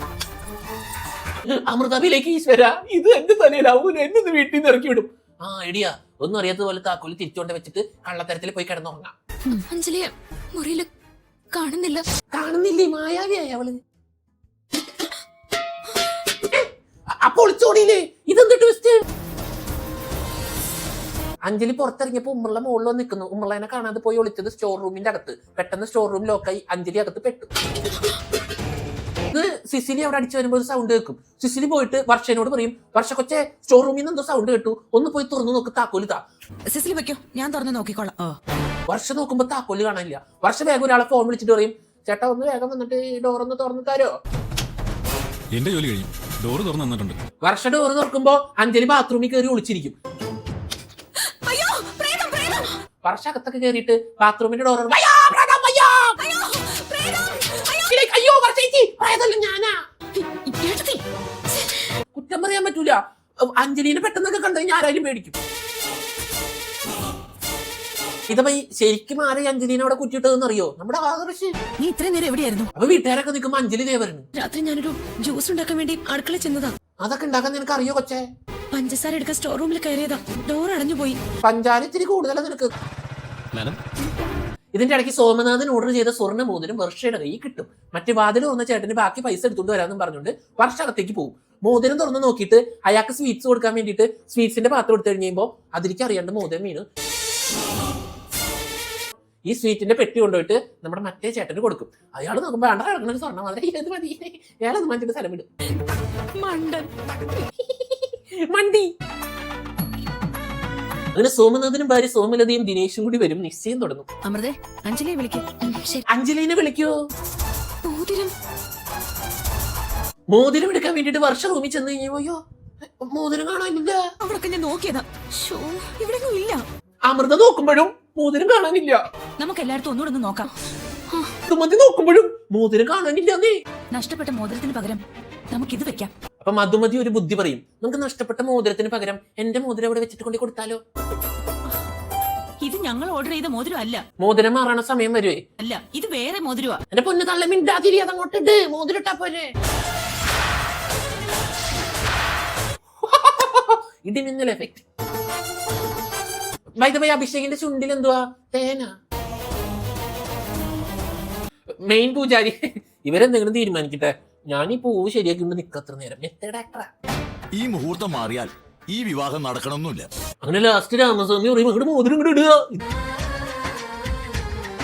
S1: അമൃതയിലേക്ക് ഈശ്വര, ഇത് എന്റെ തലയിലാവൂല, എന്നെ വീട്ടിൽ നിന്ന് ഇറക്കി വിടും. ആ ഐഡിയ. ഒന്നും അറിയാത്ത പോലെ താക്കോല് തിരിച്ചുകൊണ്ട് വെച്ചിട്ട് കള്ളത്തരത്തിൽ പോയി കിടന്നുറങ്ങാം.
S8: അഞ്ജലിയെ മുറിയില് കാണുന്നില്ല.
S1: കാണുന്നില്ലേ, മായാവിയായി അവള്. അപ്പൊ ഒളിച്ചോടിയില്ലേ, ഇതെന്ത് ട്വിസ്റ്റ്. അഞ്ജലി പുറത്തിറങ്ങിയപ്പോ ഉമ്മള്ള മുകളിൽ വന്ന് നിൽക്കുന്നു. ഉമ്മളനെ കാണാതെ പോയി ഒളിച്ചത് സ്റ്റോർ റൂമിന്റെ അകത്ത്. പെട്ടെന്ന് സ്റ്റോർ റൂം ലോക്കായി അഞ്ജലി അകത്ത് പെട്ടു. ഇത് സിസിലി അവിടെ അടിച്ചു വരുമ്പോൾ ഒരു സൗണ്ട് കേൾക്കും. സിസിലി പോയിട്ട് വർഷനോട് പറയും, വർഷ കൊച്ചെ സ്റ്റോർ റൂമിൽ നിന്ന് എന്തോ സൗണ്ട് കേട്ടു, ഒന്ന് പോയി തുറന്നു നോക്ക്, താക്കോല് താ.
S9: സിസിലി വെക്കോ, ഞാൻ തുറന്ന് നോക്കിക്കോളാം.
S1: വർഷ നോക്കുമ്പോ താക്കോല് കാണാനില്ല. വർഷ വേഗം ഒരാളെ ഫോൺ വിളിച്ചിട്ട് പറയും, ചേട്ടാ ഒന്ന് വേഗം വന്നിട്ട് ഈ ഡോറൊന്ന് തുറന്നു തരോ.
S10: എന്റെ ജോലി കഴിഞ്ഞു, ഡോറ് തുറന്നു തന്നിട്ടുണ്ട്.
S1: വർഷ ഡോറ് തുറക്കുമ്പോ അഞ്ജലി ബാത്റൂമിൽ കയറി ഒളിച്ചിരിക്കും. വർഷ അകത്തൊക്കെ കയറിയിട്ട് ബാത്റൂമിന്റെ ഡോർ കുറ്റം പറയാൻ പറ്റൂല. അഞ്ജലിനെ പെട്ടെന്നൊക്കെ കണ്ടു കഴിഞ്ഞാൽ ആരായാലും പേടിക്കും. ഇതപ്പോ ശരിക്കും ആരെ അഞ്ജലിനെ അവിടെ കുറ്റിയിട്ടതെന്ന് അറിയോ? നമ്മുടെ ആദർശ്.
S9: നീ ഇത്രയും നേരം എവിടെയായിരുന്നു?
S1: അപ്പൊ വീട്ടുകാരൊക്കെ നിൽക്കുമ്പോ അഞ്ജലി ദേവരുന്നു.
S8: രാത്രി ഞാനൊരു ജ്യൂസ് ഉണ്ടാക്കാൻ വേണ്ടി അടുക്കള ചെന്നതാ.
S1: അതൊക്കെ ഉണ്ടാക്കാൻ നിനക്ക് അറിയോ കൊച്ചേ?
S8: പഞ്ചസാര എടുക്കാൻ സ്റ്റോർ റൂമിൽ കയറിയതാ, ഡോർ അടഞ്ഞു പോയി.
S1: പഞ്ചാര ഇത്തിരി കൂടുതലാണ് നിനക്ക്. ഇതിന്റെ ഇടയ്ക്ക് സോമനാഥൻ ഓർഡർ ചെയ്ത സ്വർണ്ണ മോതിരം വർഷയുടെ കയ്യിൽ കിട്ടും. മറ്റു വാതിൽ തുറന്ന ചേട്ടന് ബാക്കി പൈസ എടുത്തുകൊണ്ട് വരാമെന്നും പറഞ്ഞുകൊണ്ട് വർഷ അകത്തേക്ക് പോകും. മോതിരം തുറന്ന് നോക്കിയിട്ട് അയാൾക്ക് സ്വീറ്റ്സ് കൊടുക്കാൻ വേണ്ടിയിട്ട് സ്വീറ്റ്സിന്റെ പാത്രം എടുത്തു കഴിയുമ്പോൾ അതിലേക്ക് അറിയാണ്ട് മോതിരം വീണ് ഈ സ്വീറ്റിന്റെ പെട്ടി കൊണ്ടുപോയിട്ട് നമ്മുടെ മറ്റേ ചേട്ടന് കൊടുക്കും. അയാൾ നോക്കുമ്പോൾ വേണ്ട കിടക്കുന്ന സ്വർണ്ണ മാതിരി ഇത് മതി, അയാളത് മാറ്റിട്ട് സ്ഥലം വിടും. മണ്ടി. അങ്ങനെ സോമനാഥനും ഭാര്യ സോമലതയും ദിനേശും കൂടി വരും. നിശ്ചയം തുടങ്ങും.
S9: അമൃതേ, അഞ്ജലിയെ വിളിക്കും.
S1: അഞ്ജലിനെ വിളിക്കൂ. മോതിരം എടുക്കാൻ വേണ്ടിട്ട് വർഷ റൂമിൽ ചെന്ന് കഴിഞ്ഞപ്പോ അയ്യോ മോതിരം കാണാനില്ല.
S9: അവിടൊക്കെ ഞാൻ നോക്കിയതാ. ഷോ, ഇവിടെയൊന്നും ഇല്ല.
S1: അമൃത നോക്കുമ്പോഴും മോതിരം കാണാനില്ല.
S9: നമുക്ക് എല്ലായിടത്തും ഒന്നുകൂടെ ഒന്ന് നോക്കാം.
S1: മധുമതി നോക്കുമ്പോഴും മോതിരം കാണാനില്ല.
S9: നഷ്ടപ്പെട്ട മോതിരത്തിന് പകരം നമുക്കിത് വെക്കാം.
S1: അപ്പൊ മധുമതി ഒരു ബുദ്ധി പറയും, നമുക്ക് നഷ്ടപ്പെട്ട മോതിരത്തിന് പകരം എന്റെ മോതിരം അവിടെ വെച്ചിട്ട് കൊണ്ട് കൊടുത്താലോ?
S9: ഇത് ഞങ്ങൾ ഓർഡർ ചെയ്ത മോതിരം അല്ല.
S1: മോതിരം മാറണ സമയം വരുവേ.
S9: അല്ല, ഇത് വേറെ മോതിരമാ.
S1: എന്റെ പൊന്ന് തള്ള മിണ്ടാതിരി, അതങ്ങോട്ടിട്ട് മോതിരം ഇട്ടാ പോരെ. ഇടിമിന്നൽ എഫക്ട്. ബൈ ദ വേ, അഭിഷേകിന്റെ ചുണ്ടിൽ എന്തുവാ? തേന. മെയിൻ പൂജാരി ഇവരെന്തെങ്കിലും തീരുമാനിക്കട്ടെ. ഞാൻ ഈ പൂവ് ശരിയാക്കി നിക്കത്ര നേരം.
S11: ഈ മുഹൂർത്തം മാറിയാൽ ഈ വിവാഹം നടക്കണമെന്നില്ല.
S1: അങ്ങനെ ലാസ്റ്റ് രാമസ്വാമി പറയും അങ്ങോട്ട് മോതിരം ഇങ്ങോട്ട് ഇടുക.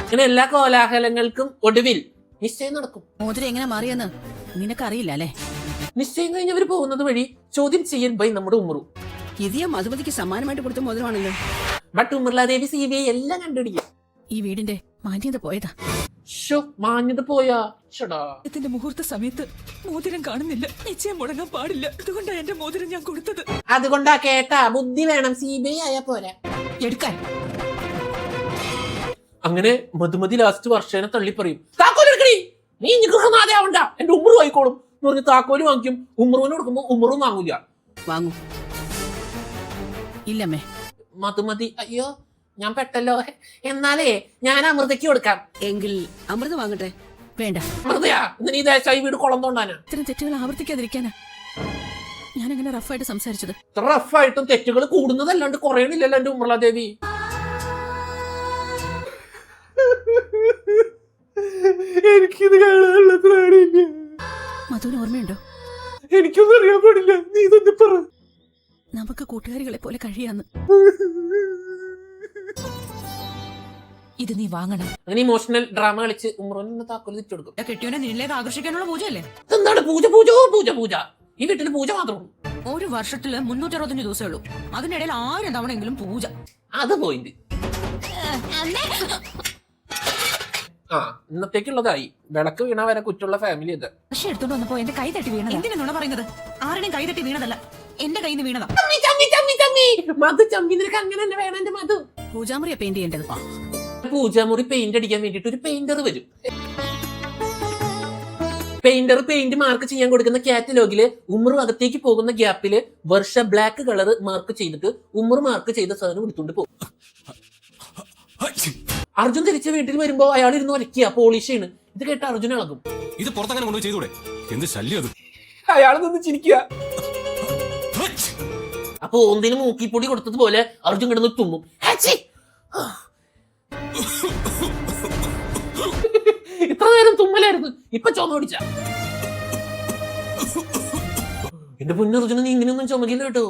S1: ഇങ്ങനെ എല്ലാ കോലാഹലങ്ങൾക്കും ഒടുവിൽ നിശ്ചയം നടക്കും.
S2: മോതിരം എങ്ങനെ മാറിയെന്ന് നിനക്കറിയില്ല അല്ലേ?
S1: നിശ്ചയം കഴിഞ്ഞവർ പോകുന്നത് വഴി ചോദ്യം ചെയ്യൽ ബൈ നമ്മുടെ ഉമ്മറു.
S2: ഇത് ഞാൻ മധുമതിക്ക് സമ്മാനമായിട്ട് കൊടുത്ത മോതിരമാണല്ലോ.
S1: ബട്ട് ഉമ്മർലാദേവി CBI എല്ലാം കണ്ടുപിടിക്കും.
S2: ഈ വീടിന്റെ മാന്യത പോയതാ.
S1: മാന്യത പോയാ ഷടാ.
S9: ഇതിന്റെ മുഹൂർത്ത സമയത്ത് മോതിരം കാണുന്നില്ല. നിശ്ചയം മുടങ്ങാൻ പാടില്ല. അതുകൊണ്ടാണ് എന്റെ മോതിരം ഞാൻ കൊടുത്തത്.
S1: അതുകൊണ്ടാ കേട്ടാ, ബുദ്ധി വേണം. CBI ആയാ പോരാ
S9: എടുക്കാൻ.
S1: അങ്ങനെ മധുമതി ലാസ്റ്റ് വർഷേനെ തള്ളി പറയും, താക്കോലെടുക്കണി, നീ ഗൃഹനാഥ ആവണ്ട, എന്റെ ഉമ്മറു ആയിക്കോളും എന്ന് പറഞ്ഞ് താക്കോല് വാങ്ങിക്കും. ഉമ്മറുവിന് കൊടുക്കുമ്പോ ഉമ്മറും വാങ്ങൂല.
S2: വാങ്ങൂ. ഇല്ലമ്മേ.
S1: മധുമതി അയ്യോ ഞാൻ പെട്ടല്ലോ, എന്നാലേ ഞാൻ അമൃതയ്ക്ക് കൊടുക്കാം.
S2: എങ്കിൽ അമൃത വാങ്ങട്ടെ. വേണ്ട.
S1: അമൃതയാ ഇന്ന് നീ ദേശായി വീട് കുളം തോണ്ടാനാ.
S2: ഇത്തരം തെറ്റുകൾ ആവർത്തിക്കാതിരിക്കാനാ ഞാൻ അങ്ങനെ റഫായിട്ട് സംസാരിച്ചത്.
S1: റഫായിട്ടും തെറ്റുകൾ കൂടുന്നതല്ലാണ്ട് കുറയണില്ലല്ലോ എന്റെ ഉമ്മർലാദേവി. എനിക്കിത് കാണാനുള്ള പ്രാണിയില്ല.
S2: മധുവിന് ഓർമ്മയുണ്ടോ?
S1: എനിക്കൊന്നും അറിയാൻ പാടില്ല. നീ തന്നെ പറ.
S2: നമുക്ക് കൂട്ടുകാരികളെ പോലെ കഴിയാന്ന്. ഇത് നീ വാങ്ങണം.
S1: അങ്ങനെ ഇമോഷണൽ ഡ്രാമ കളിച്ച് ഉമ്മറോന് താക്കോല് തിരിച്ചു കൊടുക്കും.
S9: കെട്ടിയോനെ നിന്നിലേക്ക് ആകർഷിക്കാനുള്ള പൂജയല്ലേ?
S1: എന്താണ് പൂജ? പൂജ പൂജ പൂജ. ഈ വീട്ടില് പൂജ മാത്രമേ ഉള്ളൂ.
S9: ഒരു വർഷത്തില് 365 ദിവസമേ ഉള്ളൂ. അതിനിടയിൽ 1000 തവണയെങ്കിലും പൂജ.
S1: അത് പോയിന്റ്. ആ ഇന്നത്തേക്കുള്ളതായി. വിളക്ക് വീണ വരെ കുറ്റുള്ള ഫാമിലി ഇത്.
S9: പക്ഷെ എടുത്തോണ്ട് വന്നപ്പോ എന്റെ കൈ തട്ടി വീണത്. എന്തിനാ നുണ പറയുന്നത്? ആരുടെയും കൈ തട്ടി വീണതല്ല, എന്റെ കയ്യിൽ നിന്ന് വീണതാ.
S1: മധു ചമ്മി, നിനക്ക് അങ്ങനെ തന്നെ വേണം എന്റെ മധു.
S2: പൂജാമുറിയാ പെയിന്റ് ചെയ്യേണ്ടത്.
S1: പൂജാമുറി പെയിന്റ് അടിക്കാൻ വേണ്ടിട്ട് ഒരു പെയിന്റർ വരും. പെയിന്റർ പെയിന്റ് മാർക്ക് ചെയ്യാൻ കൊടുക്കുന്ന കാറ്റലോഗില് ഉമ്മർ അകത്തേക്ക് പോകുന്ന ഗ്യാപ്പില് വർഷ ബ്ലാക്ക് കളർ മാർക്ക് ചെയ്തിട്ട് ഉമ്മർ മാർക്ക് ചെയ്ത സാധനം എടുത്തുകൊണ്ട് പോകും. അർജുൻ തിരിച്ച് വീട്ടിൽ വരുമ്പോ അയാൾ ഇരുന്ന് വരയ്ക്കുക, പോളിഷ് ചെയ്യണ്. ഇത് കേട്ട അർജുൻ ഇളകും.
S4: ഇത് പുറത്തങ്ങനെ കൊണ്ടുപോയി ചെയ്തൂടെ? എന്ത് ശല്യം അത്.
S1: അയാൾ നിന്ന് ചിരിക്കുക. അപ്പൊ ഒന്നിന് മൂക്കിപ്പൊടി കൊടുത്തതുപോലെ അർജുൻ കിടന്ന് തുമ്മും. ഇത്ര നേരം തുമ്മലായിരുന്നു, ഇപ്പൊ ചുമ പിടിച്ച. എന്റെ പൊന്നർജുന, നീ ഇങ്ങനെയൊന്നും ചുമകില്ല കേട്ടോ.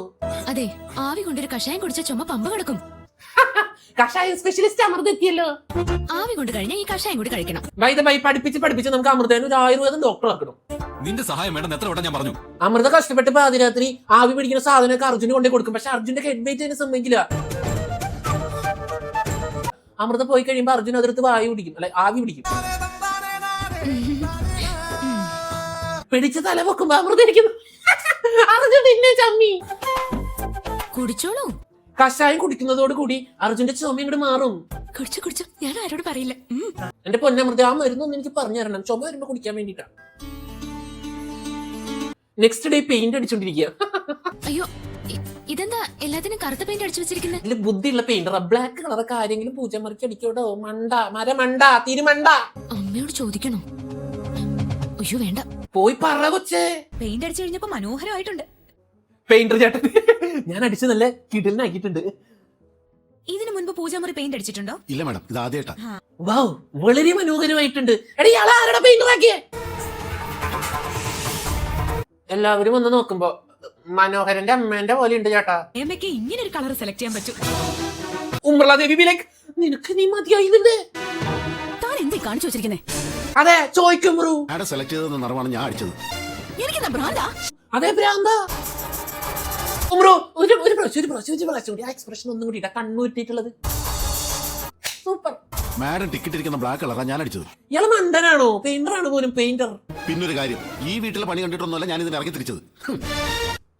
S8: അതെ, ആവി കൊണ്ടൊരു കഷായം കുടിച്ച ചുമ പമ്പ കിടക്കും.
S1: കഷായം സ്പെഷ്യലിസ്റ്റ് അമൃത എത്തിയല്ലോ.
S8: ആവി കൊണ്ട് കഴിഞ്ഞാൽ ഈ കഷായം കൂടി കഴിക്കണം.
S1: ബൈ പഠിപ്പിച്ച് നമുക്ക് അമൃതേനെ ഒരു ആയുർവേദം ഡോക്ടർ ആക്കണം.
S4: നിന്റെ സഹായം വേണ്ടെന്ന് എത്ര വട്ടം ഞാൻ പറഞ്ഞു.
S1: അമൃത കഷ്ടപ്പെട്ട് പാതിരാത്രി ആവി പിടിക്കുന്ന സാധനമൊക്കെ അർജുന് കൊണ്ടേ കൊടുക്കും. പക്ഷെ അർജുന്റെ ഹെഡ് വെയിറ്റ് അതിനെ സമ്മതിക്കില്ല. അമൃത പോയി കഴിയുമ്പോ അർജുൻ അതിർത്ത് വായു പിടിക്കും, അല്ലെ ആവി പിടിക്കും. പിടിച്ച് തല പൊക്കുമ്പോ അമൃത ഇരിക്കുന്നു. അർജുൻ നിന്നെ ചമ്മി.
S8: കുടിച്ചോളൂ.
S1: കഷായം കുടിക്കുന്നതോട് കൂടി അർജുന്റെ ചുമ ഇങ്ങോട്ട് മാറും.
S8: കുടിച്ചു ഞാൻ ആരോട് പറയില്ല.
S1: എന്റെ പൊന്നമൃത, ആ മരുന്നൊന്നും എനിക്ക് പറഞ്ഞു തരണം, ചുമ വരുമ്പോ കുടിക്കാൻ വേണ്ടിട്ടാണ്. നെക്സ്റ്റ് ഡേ പെയിന്റ് അടിച്ചോണ്ടിരിക്കുക.
S8: അയ്യോ, ഇതെന്താ എല്ലാത്തിനും കറുത്ത പെയിന്റ് അടിച്ചു വെച്ചിരിക്കുന്നത്?
S1: ഇതില് ബുദ്ധിയുള്ള പെയിന്റർ ബ്ലാക്ക് കളറൊക്കെ ആരെങ്കിലും പൂജമറിക്ക് അടിക്കോട്ടോ. മരമണ്ട തിരുമണ്ട.
S8: അമ്മയോട് ചോദിക്കണോ? അയ്യോ വേണ്ട,
S1: പോയി പറ കൊച്ചേ.
S9: പെയിന്റ് അടിച്ചു കഴിഞ്ഞപ്പോ മനോഹരമായിട്ടുണ്ട്.
S1: പെയിന്റർ ചേട്ടൻ ഞാൻ അടിച്ച് നല്ല കിടലിനാക്കിയിട്ടുണ്ട്.
S9: ഇതിനു മുൻപ് പൂജാമുറി പെയിന്റ് അടിച്ചിട്ടുണ്ടോ?
S5: ഇല്ല മാഡം, ഇത് ആദ്യമായിട്ടാ.
S1: വൗ, വളരെ മനോഹരമായിട്ടുണ്ട്. എടീ ആളെ ആരുടെ പെയിന്റർ ആക്കിയേ? എല്ലാവരും ഒന്ന് നോക്കുമ്പോ മനോഹരന്റെ അമ്മേന്റെ പോലെ ഉണ്ട് ചേട്ടാ.
S9: എമ്മയ്ക്ക് ഇങ്ങനെ ഒരു കളർ സെലക്ട് ചെയ്യാൻ പറ്റും.
S1: ഉമ്രലാദേവി ബിലേക്ക് നിനക്ക് നീ മതിയായില്ലേ?
S2: താൻ എന്തേ കാണിച്ചു വെച്ചിരിക്കുന്നേ?
S1: അതെ ചോയ്ക്കും.
S5: മാഡം സെലക്ട് ചെയ്ത നിറമാണ് ഞാൻ അടിച്ചത്.
S2: എനിക്കെന്താ ഭ്രാന്താ?
S1: അതെ ഭ്രാന്താ. ഉമ്രോ ഒരു പ്രാവശ്യം കൂടി ആ എക്സ്പ്രഷൻ ഒന്നും കൂടി കണ്ണൂറ്റിട്ടുള്ളത്. സൂപ്പർ.
S5: മാഡം ടിക്കറ്റ് ഇരിക്കുന്ന ബ്ലാക്ക് കളറാ ഞാൻ അടിച്ചത്.
S1: ഇയാള് മണ്ടനാണോ? പെയിന്ററാണ് പോലും, പെയിന്റർ.
S5: പിന്നൊരു കാര്യം, ഈ വീട്ടിലെ പണി കണ്ടിട്ടൊന്നുമല്ല ഞാൻ ഇതിന് ഇറക്കി തിരിച്ചത്.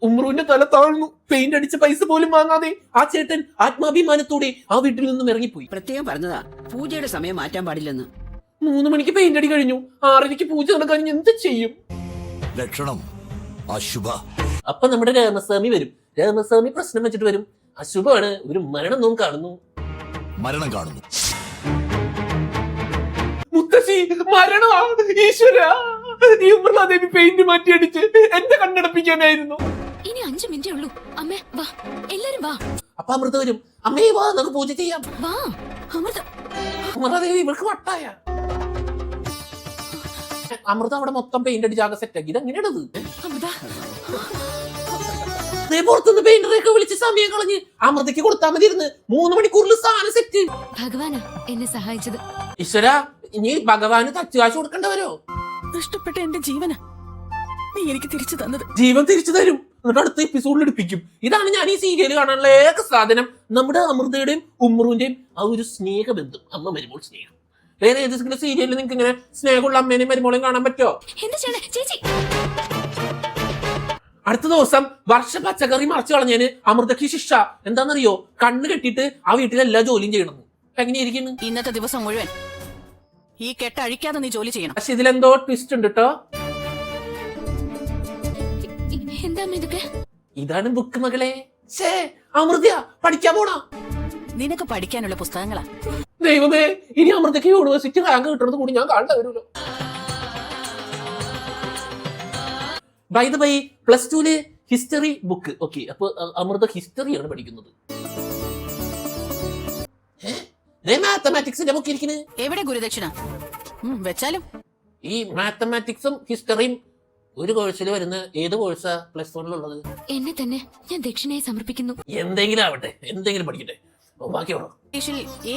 S1: ഉമ്രുവിന്റെ തല താഴ്ന്നു. പെയിന്റ് അടിച്ച പൈസ പോലും വാങ്ങാതെ ആ ചേട്ടൻ ആത്മാഭിമാനത്തോടെ ആ വീട്ടിൽ നിന്നും ഇറങ്ങിപ്പോയി.
S2: പ്രത്യേകം പറഞ്ഞതാ പൂജയുടെ സമയം മാറ്റാൻ പാടില്ലെന്ന്.
S1: 3 മണിക്ക് പെയിന്റ് അടി കഴിഞ്ഞു, 6:30 പൂജ നടക്കാൻ എന്ത് ചെയ്യും?
S11: ലക്ഷണം അശുഭ.
S1: അപ്പൊ നമ്മുടെ രാമസ്വാമി വരും. രാമസ്വാമി പ്രശ്നം വെച്ചിട്ട് വരും. അശുഭമാണ്, ഒരു മരണം നോം കാണുന്നു.
S11: മരണം കാണുന്നു.
S1: മുത്തശ്ശി മരണമാ! ഈശ്വര, ഈ ഉമ്രലാദേവി പെയിന്റ് മാറ്റി അടിച്ച് എന്റെ കണ്ണടപ്പിക്കാനായിരുന്നു.
S8: ഇനി 5 മിനിറ്റേ ഉള്ളൂ. അമ്മേ വാ, എല്ലാരും വാ.
S1: അപ്പൊ അമൃത വരും. അമ്മേ വാ, നമുക്ക് പൂജ ചെയ്യാം.
S8: വാ അമൃത.
S1: ഉമ്രലാദേവി ഇവൾക്ക് വട്ടായ. അമൃത അവിടെ മൊത്തം പെയിന്റ് അടിച്ച് ആകെ സെറ്റാക്കി. ഇത് എങ്ങനെയാണത്?
S8: അമൃത
S1: പുറത്തുനിന്ന് പെയിന്ററൊക്കെ വിളിച്ച് സമയം കളഞ്ഞ് അമൃതയ്ക്ക് കൊടുത്താൽ മതിയിരുന്ന്. 3 മണിക്കൂറിൽ സാധനം സെറ്റ്.
S8: ഭഗവാനാ എന്നെ സഹായിച്ചത്.
S1: ഈശ്വര, ഇനി ഭഗവാന് തച്ചുകാശ് കൊടുക്കേണ്ടവരോ?
S2: നഷ്ടപ്പെട്ട എന്റെ ജീവന നീ എനിക്ക് തിരിച്ചു തന്നത്.
S1: ജീവൻ തിരിച്ചു തരും, എന്നിട്ട് അടുത്ത എപ്പിസോഡിൽ എടുപ്പിക്കും. ഇതാണ് ഞാൻ ഈ സീരിയൽ കാണാനുള്ള ഏക സാധനം. നമ്മുടെ അമൃതയുടെയും ഉമ്രുവിന്റെയും ആ ഒരു സ്നേഹബന്ധം. അമ്മ മരുമോൾ സ്നേഹം. വേറെ ഏതെങ്കിലും സീരിയലിൽ നിങ്ങൾക്ക് ഇങ്ങനെ സ്നേഹമുള്ള അമ്മേനെയും മരുമോളെയും കാണാൻ പറ്റുമോ?
S8: എന്താ ചെയ്യണേ ചേച്ചി?
S1: അടുത്ത ദിവസം വർഷ പച്ചക്കറി മറച്ചു കളഞ്ഞതിന് അമൃതയ്ക്ക് ശിക്ഷ എന്താണെന്നറിയോ? കണ്ണ് കെട്ടിയിട്ട് ആ വീട്ടിലെ എല്ലാ ജോലിയും ചെയ്യണം. എങ്ങനെയിരിക്കുന്നു?
S2: ഇന്നത്തെ ദിവസം മുഴുവൻ ഈ കെട്ട് അഴിക്കാതെ നീ ജോലി ചെയ്യണം.
S1: പക്ഷെ ഇതിലെന്തോ ട്വിസ്റ്റ് ഉണ്ട് കേട്ടോ.
S8: എന്താ അമ്മ ഇതൊക്കെ?
S1: ഇതാണ് ബുക്ക് മകളെ. അമൃതയാ പഠിക്കാൻ പോണ.
S2: നിനക്ക് പഠിക്കാനുള്ള പുസ്തകങ്ങളാ.
S1: ദൈവമേ, ഇനി അമൃതയ്ക്ക് യൂണിവേഴ്സിറ്റി റാങ്ക് കിട്ടുന്നത് കൂടി ഞാൻ കാണേണ്ട വരുമല്ലോ. By the by, +2 history book. Okay, അപ്പൊ അമൃത ഹിസ്റ്ററിയാണ് പഠിക്കുന്നത്. മാത്തമാറ്റിക്സിന്റെ ബുക്ക് ഇരിക്കുന്നത്
S2: എവിടെ ഗുരുദക്ഷിണ വെച്ചാലും?
S1: ഈ മാത്തമാറ്റിക്സും ഹിസ്റ്ററിയും ഒരു കോഴ്സിൽ വരുന്ന ഏത് കോഴ്സാ +1 ഉള്ളത്?
S8: എന്നെ തന്നെ ഞാൻ ദക്ഷിണയെ സമർപ്പിക്കുന്നു.
S1: എന്തെങ്കിലും ആവട്ടെ, എന്തെങ്കിലും പഠിക്കട്ടെ. ബാക്കി വേണോ?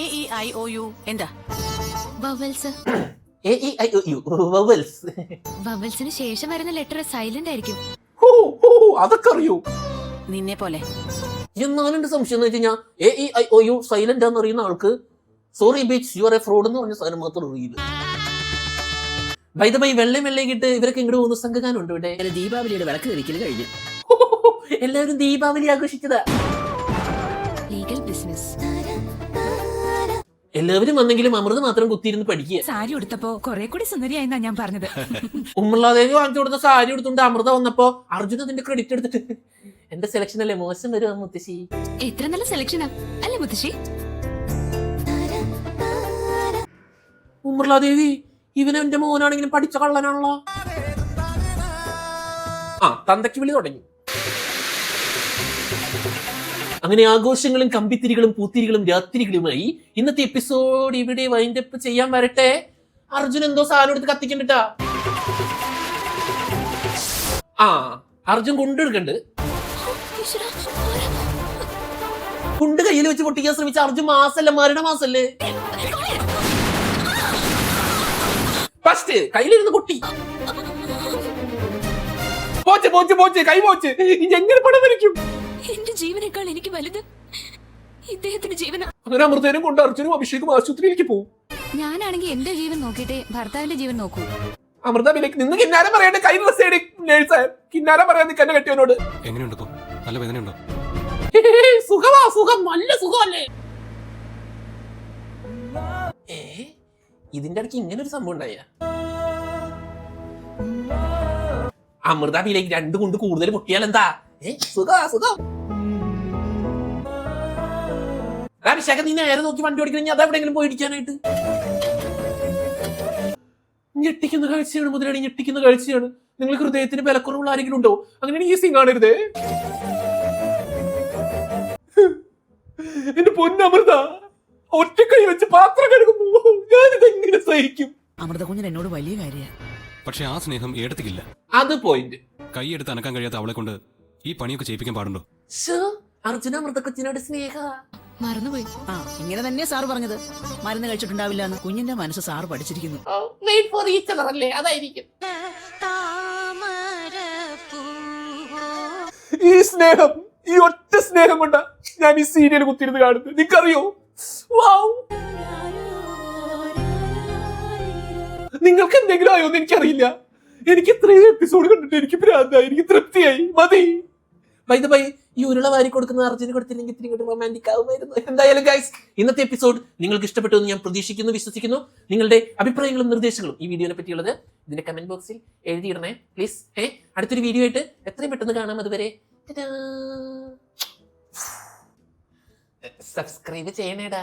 S2: AEIOU എന്താ?
S8: വവൽസ്.
S1: AEIOU vowels.
S8: വവൽസിന് ശേഷം വരുന്ന ലെറ്റർ സൈലന്റ് ആയിരിക്കും.
S1: അതൊക്കെ അറിയൂ.
S8: നിന്നെ പോലെ.
S1: എന്നാലും എന്റെ സംശയം എന്ന് വെച്ച് കഴിഞ്ഞാൽ AEIOU സൈലന്റ് ആണെന്ന് അറിയുന്ന ആൾക്ക് sorry beach you are A fraud എന്ന് പറഞ്ഞ സാധനം മാത്രം അറിയില്ല. ബൈ ദ ബൈ, വെള്ളം കിട്ട് ഇവരൊക്കെ ഇങ്ങോട്ട് പോകുന്ന സംഘഗാനുണ്ട് ഇവിടെ.
S2: ദീപാവലിയുടെ വിളക്ക് തെളിക്കൽ കഴിഞ്ഞു.
S1: എല്ലാവരും ദീപാവലി ആഘോഷിച്ചതാ.
S8: Legal business.
S1: എല്ലാവരും വന്നെങ്കിലും അമൃത മാത്രം കുത്തിയിരുന്ന് പഠിക്കുക.
S9: സാരി ഉടുത്തപ്പോ കുറെ കൂടി സുന്ദരിയായെന്നാ ഞാൻ പറഞ്ഞത്.
S1: ഉമ്മർലാദേവി വാങ്ങിച്ചു കൊടുത്ത സാരി എടുത്തുകൊണ്ട് അമൃത വന്നപ്പോ അർജുൻ അതിന്റെ ക്രെഡിറ്റ് എടുത്തിട്ട് എന്റെ സെലക്ഷൻ അല്ലേ മോശം വരുവാ മുത്തശ്ശി.
S8: എത്ര നല്ല സെലക്ഷനാ അല്ലേ മുത്തശ്ശി?
S1: ഉമ്മർലാദേവി, ഇവൻ എന്റെ മോനാണെങ്കിലും പഠിച്ച കള്ളനാണല്ലോ. തന്തയ്ക്ക് വിളി തുടങ്ങി. അങ്ങനെ ആഘോഷങ്ങളും കമ്പിത്തിരികളും പൂത്തിരികളും രാത്രികളുമായി ഇന്നത്തെ എപ്പിസോഡ് ഇവിടെ വൈൻഡ് അപ്പ് ചെയ്യാൻ വരട്ടെ. അർജുൻ എന്തോ സാധനം എടുത്ത് കത്തിക്കണ്ടിട്ടാ. അർജുൻ കൊണ്ടെടുക്കണ്ട്. കുണ്ട് കയ്യിൽ വെച്ച് പൊട്ടിക്കാൻ ശ്രമിച്ച അർജുൻ മാസല്ല, മരണമാസല്ലേ. ഫസ്റ്റ് കയ്യിലിരുന്ന് പൊട്ടി. പോച്ച് പോച്ച് പോച്ച് കൈ പോച്ച്. എങ്ങനെ പണം വരയ്ക്കും?
S8: എന്റെ ജീവനേക്കാൾ എനിക്ക് വലുത് ഇദ്ദേഹത്തിന്റെ ജീവനാ.
S1: അങ്ങനെ അമൃതേനും കൊണ്ട് അർജുനും അഭിഷേകും ആശുപത്രിയിലേക്ക് പോകും.
S8: ഞാനാണെങ്കിൽ എന്റെ ജീവൻ നോക്കിയിട്ട് ഭർത്താവിന്റെ ജീവൻ നോക്കൂ.
S1: അമൃത വിലേക്ക് നിന്ന് കിന്നാരം പറയാണ്ട് കൈ ഡ്രസ് നേഴ്സ് കിന്നാരം പറയാൻ നിൽക്കാൻ കെട്ടിയവനോട്.
S4: എങ്ങനെയുണ്ട് ഇപ്പൊ? നല്ല വേദനയുണ്ടോ?
S1: സുഖമാ, സുഖം, നല്ല സുഖമല്ലേ. ഇതിന്റെ ഇടയ്ക്ക് ഇങ്ങനെ ഒരു സംഭവം ഉണ്ടായ. അമൃത വിലേക്ക് 2 കൊണ്ട് കൂടുതൽ പൊട്ടിയാൽ എന്താ? സുഖം. അഭിഷേകം, നീ നേരെ നോക്കി വണ്ടി ഓടിക്കണമെങ്കിൽ അതെവിടെയെങ്കിലും പോയി ഇടിക്കാനായിട്ട്. ഞെട്ടിക്കുന്ന കാഴ്ചയാണ് മുതലാളി, ഞെട്ടിക്കുന്ന കാഴ്ചയാണ്. നിങ്ങൾ ഹൃദയത്തിന് ബലക്കുറവുള്ള ആരെങ്കിലും ഉണ്ടോ? അങ്ങനെ ഈ സീൻ കാണരുതേ. എന്റെ പൊന്നമൃത, ഒറ്റ കൈ വെച്ച് പാത്രം കഴുകുന്നു. ഞാനിതെങ്ങനെ സഹിക്കും?
S2: അമൃത കുഞ്ഞൻ എന്നോട് വലിയ കാര്യ.
S4: പക്ഷെ ആ സ്നേഹം ഏടത്തിക്കില്ല.
S1: അത് പോയിന്റ്.
S4: കൈയെടുത്ത് അനക്കാൻ കഴിയാത്ത അവളെ കൊണ്ട് ഈ പണിയൊക്കെ ചെയ്യിപ്പിക്കാൻ പാടുണ്ടോ?
S1: അർജുന അമൃത കൊച്ചിനോട് സ്നേഹ
S8: മറന്നുപോയി.
S2: ഇങ്ങനെ തന്നെ സാറ് പറഞ്ഞത്. മരുന്ന് കഴിച്ചിട്ടുണ്ടാവില്ല എന്ന് കുഞ്ഞിന്റെ മനസ്സ് സാറ് പഠിച്ചിരിക്കുന്നു.
S1: അതായിരിക്കും ഈ സ്നേഹം. ഈ ഒറ്റ സ്നേഹം കൊണ്ടാ ഞാൻ ഈ സീരിയൽ കുത്തിയിരുന്ന് കാണുന്നത്. നിനക്കറിയോ? നിങ്ങൾക്ക് എന്തെങ്കിലും ആയോ എന്ന് എനിക്കറിയില്ല. എനിക്ക് ഇത്രയും എപ്പിസോഡ് കണ്ടിട്ട് എനിക്ക് ഭ്രാന്തായി, എനിക്ക് തൃപ്തിയായി, മതി. ബൈ ഈ ഉരുള വാരി കൊടുക്കുന്ന അർജുന് കൊടുത്തില്ലെങ്കിൽ ഇത്തിരി ഇങ്ങോട്ട് റൊമാൻറ്റിക് ആവുമായിരുന്നു. എന്തായാലും ഗൈസ്, ഇന്നത്തെ എപ്പിസോഡ് നിങ്ങൾക്ക് ഇഷ്ടപ്പെട്ടു എന്ന് ഞാൻ പ്രതീക്ഷിക്കുന്നു, വിശ്വസിക്കുന്നു. നിങ്ങളുടെ അഭിപ്രായങ്ങളും നിർദ്ദേശങ്ങളും ഈ വീഡിയോനെ പറ്റിയുള്ളത് ഇതിന്റെ കമന്റ് ബോക്സിൽ എഴുതിയിടണേ പ്ലീസ്. അടുത്തൊരു വീഡിയോ ആയിട്ട് എത്രയും പെട്ടെന്ന് കാണാം. അതുവരെ സബ്സ്ക്രൈബ് ചെയ്യണേടാ.